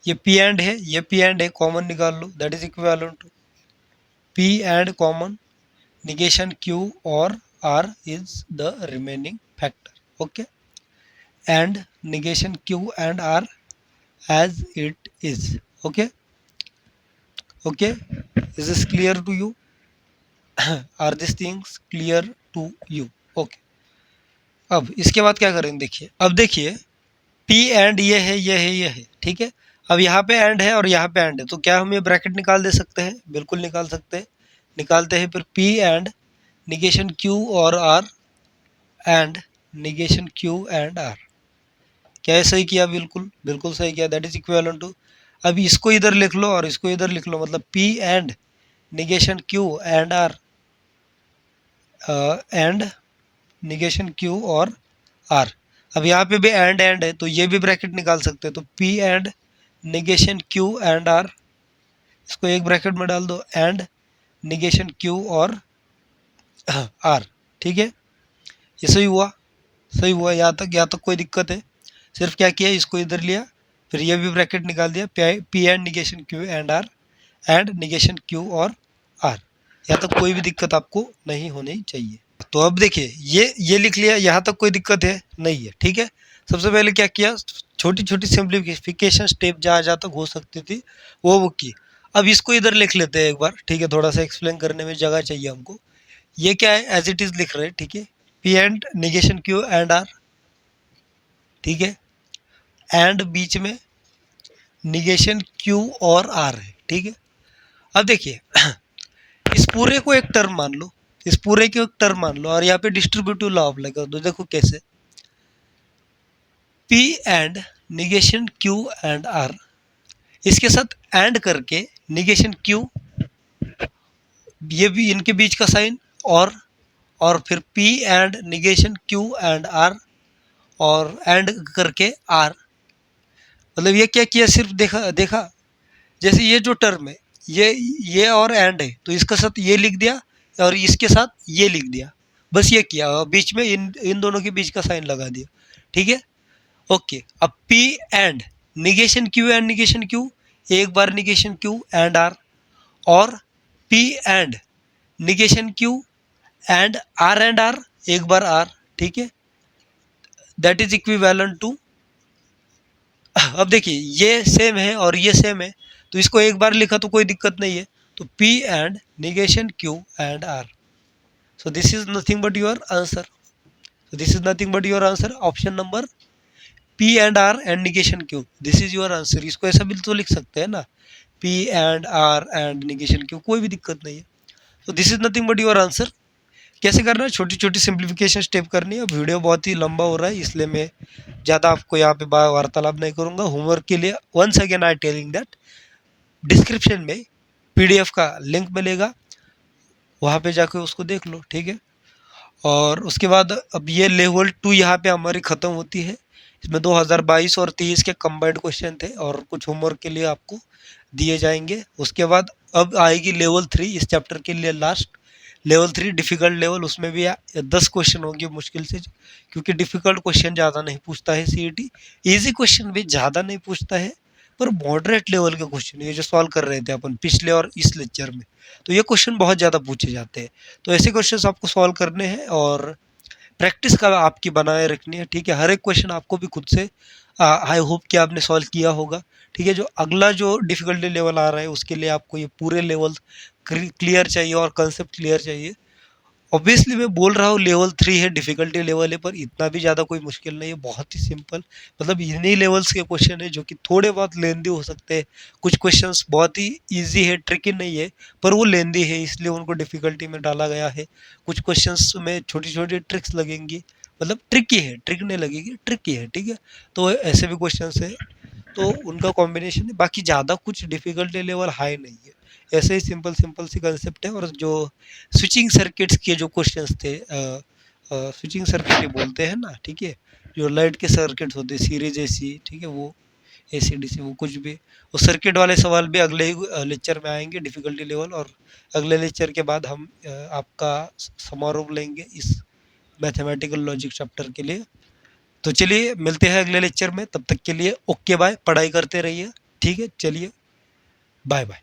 ये पी एंड है, ये पी एंड है, कॉमन निकाल लो, that is equivalent to p and common, negation Q और r is the remaining factor, okay, and negation Q and r as it is, okay, okay, is this clear to you, are this things clear to you, okay. अब इसके बाद क्या करेंगे, देखिए, अब देखिए P and ये है, ये है, ये है, ठीक है। अब यहाँ पे एंड है और यहाँ पे एंड है, तो क्या हम ये ब्रैकेट निकाल दे सकते हैं, बिल्कुल निकाल सकते हैं, निकालते हैं। फिर पी एंड निगेशन क्यू और R and negation Q and R, क्या है, सही किया, बिल्कुल बिल्कुल सही किया, दैट इज इक्विवेलेंट टू। अब इसको इधर लिख लो और इसको इधर लिख लो, मतलब P and negation Q and R and negation Q और आर। अब यहाँ पे भी एंड है तो ये भी ब्रैकेट निकाल सकते हैं, तो P and negation Q and R, इसको एक ब्रैकेट में डाल दो, एंड निगेशन क्यू और आर। ठीक है, ये सही हुआ, सही हुआ। यहाँ तक कोई दिक्कत है? सिर्फ क्या किया, इसको इधर लिया, फिर ये भी ब्रैकेट निकाल दिया, P and negation Q and R, and negation Q और आर। यहाँ तक कोई भी दिक्कत आपको नहीं होनी चाहिए। तो अब देखिए ये लिख लिया, यहाँ तक कोई दिक्कत है नहीं है। ठीक है, सबसे पहले क्या किया, छोटी छोटी सिंप्लीफिकेशन स्टेप जहाँ तक हो सकती थी वो की। अब इसको इधर लिख लेते हैं एक बार। ठीक है, थोड़ा सा एक्सप्लेन करने में जगह चाहिए हमको। ये क्या है, एज इट इज लिख रहे हैं। ठीक है, P and negation Q and R. ठीक है, एंड बीच में निगेशन क्यू और आर है। ठीक है, अब देखिए इस पूरे को एक टर्म मान लो, इस पूरे को एक टर्म मान लो, और यहाँ पे डिस्ट्रीब्यूटिव लॉ अप्लाई कर दो। देखो कैसे, P and negation Q and R, इसके साथ एंड करके निगेशन Q, ये भी इनके बीच का साइन, और फिर P and negation Q and R, और एंड करके R। मतलब ये क्या किया, सिर्फ देखा जैसे ये जो टर्म है ये और एंड है तो इसके साथ ये लिख दिया और इसके साथ ये लिख दिया, बस ये किया, बीच में इन दोनों के बीच का साइन लगा दिया। ठीक है, ओके। अब P and negation Q and negation Q, एक बार निगेशन Q एंड R, और P and negation Q and R, एक बार R। ठीक है, दैट इज इक्विवेलेंट टू, अब देखिए ये सेम है और ये सेम है तो इसको एक बार लिखा तो कोई दिक्कत नहीं है, तो P and negation Q and R। So this is nothing but your answer, this is nothing but your answer, option number P and R and negation Q, this is your answer. इसको ऐसा भी तो लिख सकते हैं ना, P and R and negation Q, कोई भी दिक्कत नहीं है। तो this is nothing but your answer. कैसे करना है, छोटी छोटी सिंप्लीफिकेशन स्टेप करनी है। वीडियो बहुत ही लंबा हो रहा है इसलिए मैं ज़्यादा आपको यहाँ पे वार्तालाप नहीं करूँगा। होमवर्क के लिए once again I telling that description में PDF का लिंक मिलेगा, वहाँ पे जाके उसको देख लो। ठीक है, और उसके बाद अब ये लेवल 2 यहाँ पे हमारी ख़त्म होती है। इसमें 2022 और 23 के कंबाइंड क्वेश्चन थे और कुछ होमवर्क के लिए आपको दिए जाएंगे। उसके बाद अब आएगी लेवल 3, इस चैप्टर के लिए लास्ट लेवल 3 डिफ़िकल्ट लेवल, उसमें भी 10 क्वेश्चन होंगे मुश्किल से, क्योंकि डिफ़िकल्ट क्वेश्चन ज़्यादा नहीं पूछता है CET, ईजी क्वेश्चन भी ज़्यादा नहीं पूछता है, पर मॉडरेट लेवल के क्वेश्चन ये जो सॉल्व कर रहे थे अपन पिछले और इस लेक्चर में, तो ये क्वेश्चन बहुत ज़्यादा पूछे जाते हैं। तो ऐसे क्वेश्चन आपको सॉल्व करने हैं और प्रैक्टिस का आपकी बनाए रखनी है। ठीक है, हर एक क्वेश्चन आपको भी खुद से आई होप कि आपने सॉल्व किया होगा। ठीक है, जो अगला जो डिफ़िकल्टी लेवल आ रहा है उसके लिए आपको ये पूरे लेवल क्लियर चाहिए और कंसेप्ट क्लियर चाहिए। ऑब्वियसली मैं बोल रहा हूँ लेवल 3 है, डिफ़िकल्टी लेवल है, पर इतना भी ज़्यादा कोई मुश्किल नहीं है, बहुत ही सिंपल। मतलब इन्हीं लेवल्स के क्वेश्चन है जो कि थोड़े बहुत लेंदी हो सकते हैं। कुछ क्वेश्चंस बहुत ही ईजी है, ट्रिकी नहीं है, पर वो लेंदी है इसलिए उनको डिफ़िकल्टी में डाला गया है। कुछ क्वेश्चंस में छोटी छोटी ट्रिक्स लगेंगी, मतलब ट्रिकी है, ट्रिक नहीं लगेगी, ट्रिकी है। ठीक है, तो ऐसे भी क्वेश्चंस है तो उनका कॉम्बिनेशन है, बाकी ज़्यादा कुछ डिफ़िकल्टी लेवल हाई नहीं है, ऐसे ही सिंपल सिंपल सी कंसेप्ट है। और जो स्विचिंग सर्किट्स के जो क्वेश्चंस थे, स्विचिंग सर्किट ही बोलते हैं ना, ठीक है, जो लाइट के सर्किट्स होते हैं सीरीज AC, ठीक है, वो AC DC वो कुछ भी, वो सर्किट वाले सवाल भी अगले ही लेक्चर में आएंगे डिफ़िकल्टी लेवल। और अगले लेक्चर के बाद हम आपका समारोह लेंगे इस मैथमेटिकल लॉजिक चैप्टर के लिए। तो चलिए मिलते हैं अगले लेक्चर में, तब तक के लिए ओके बाय, पढ़ाई करते रहिए। ठीक है, चलिए बाय बाय।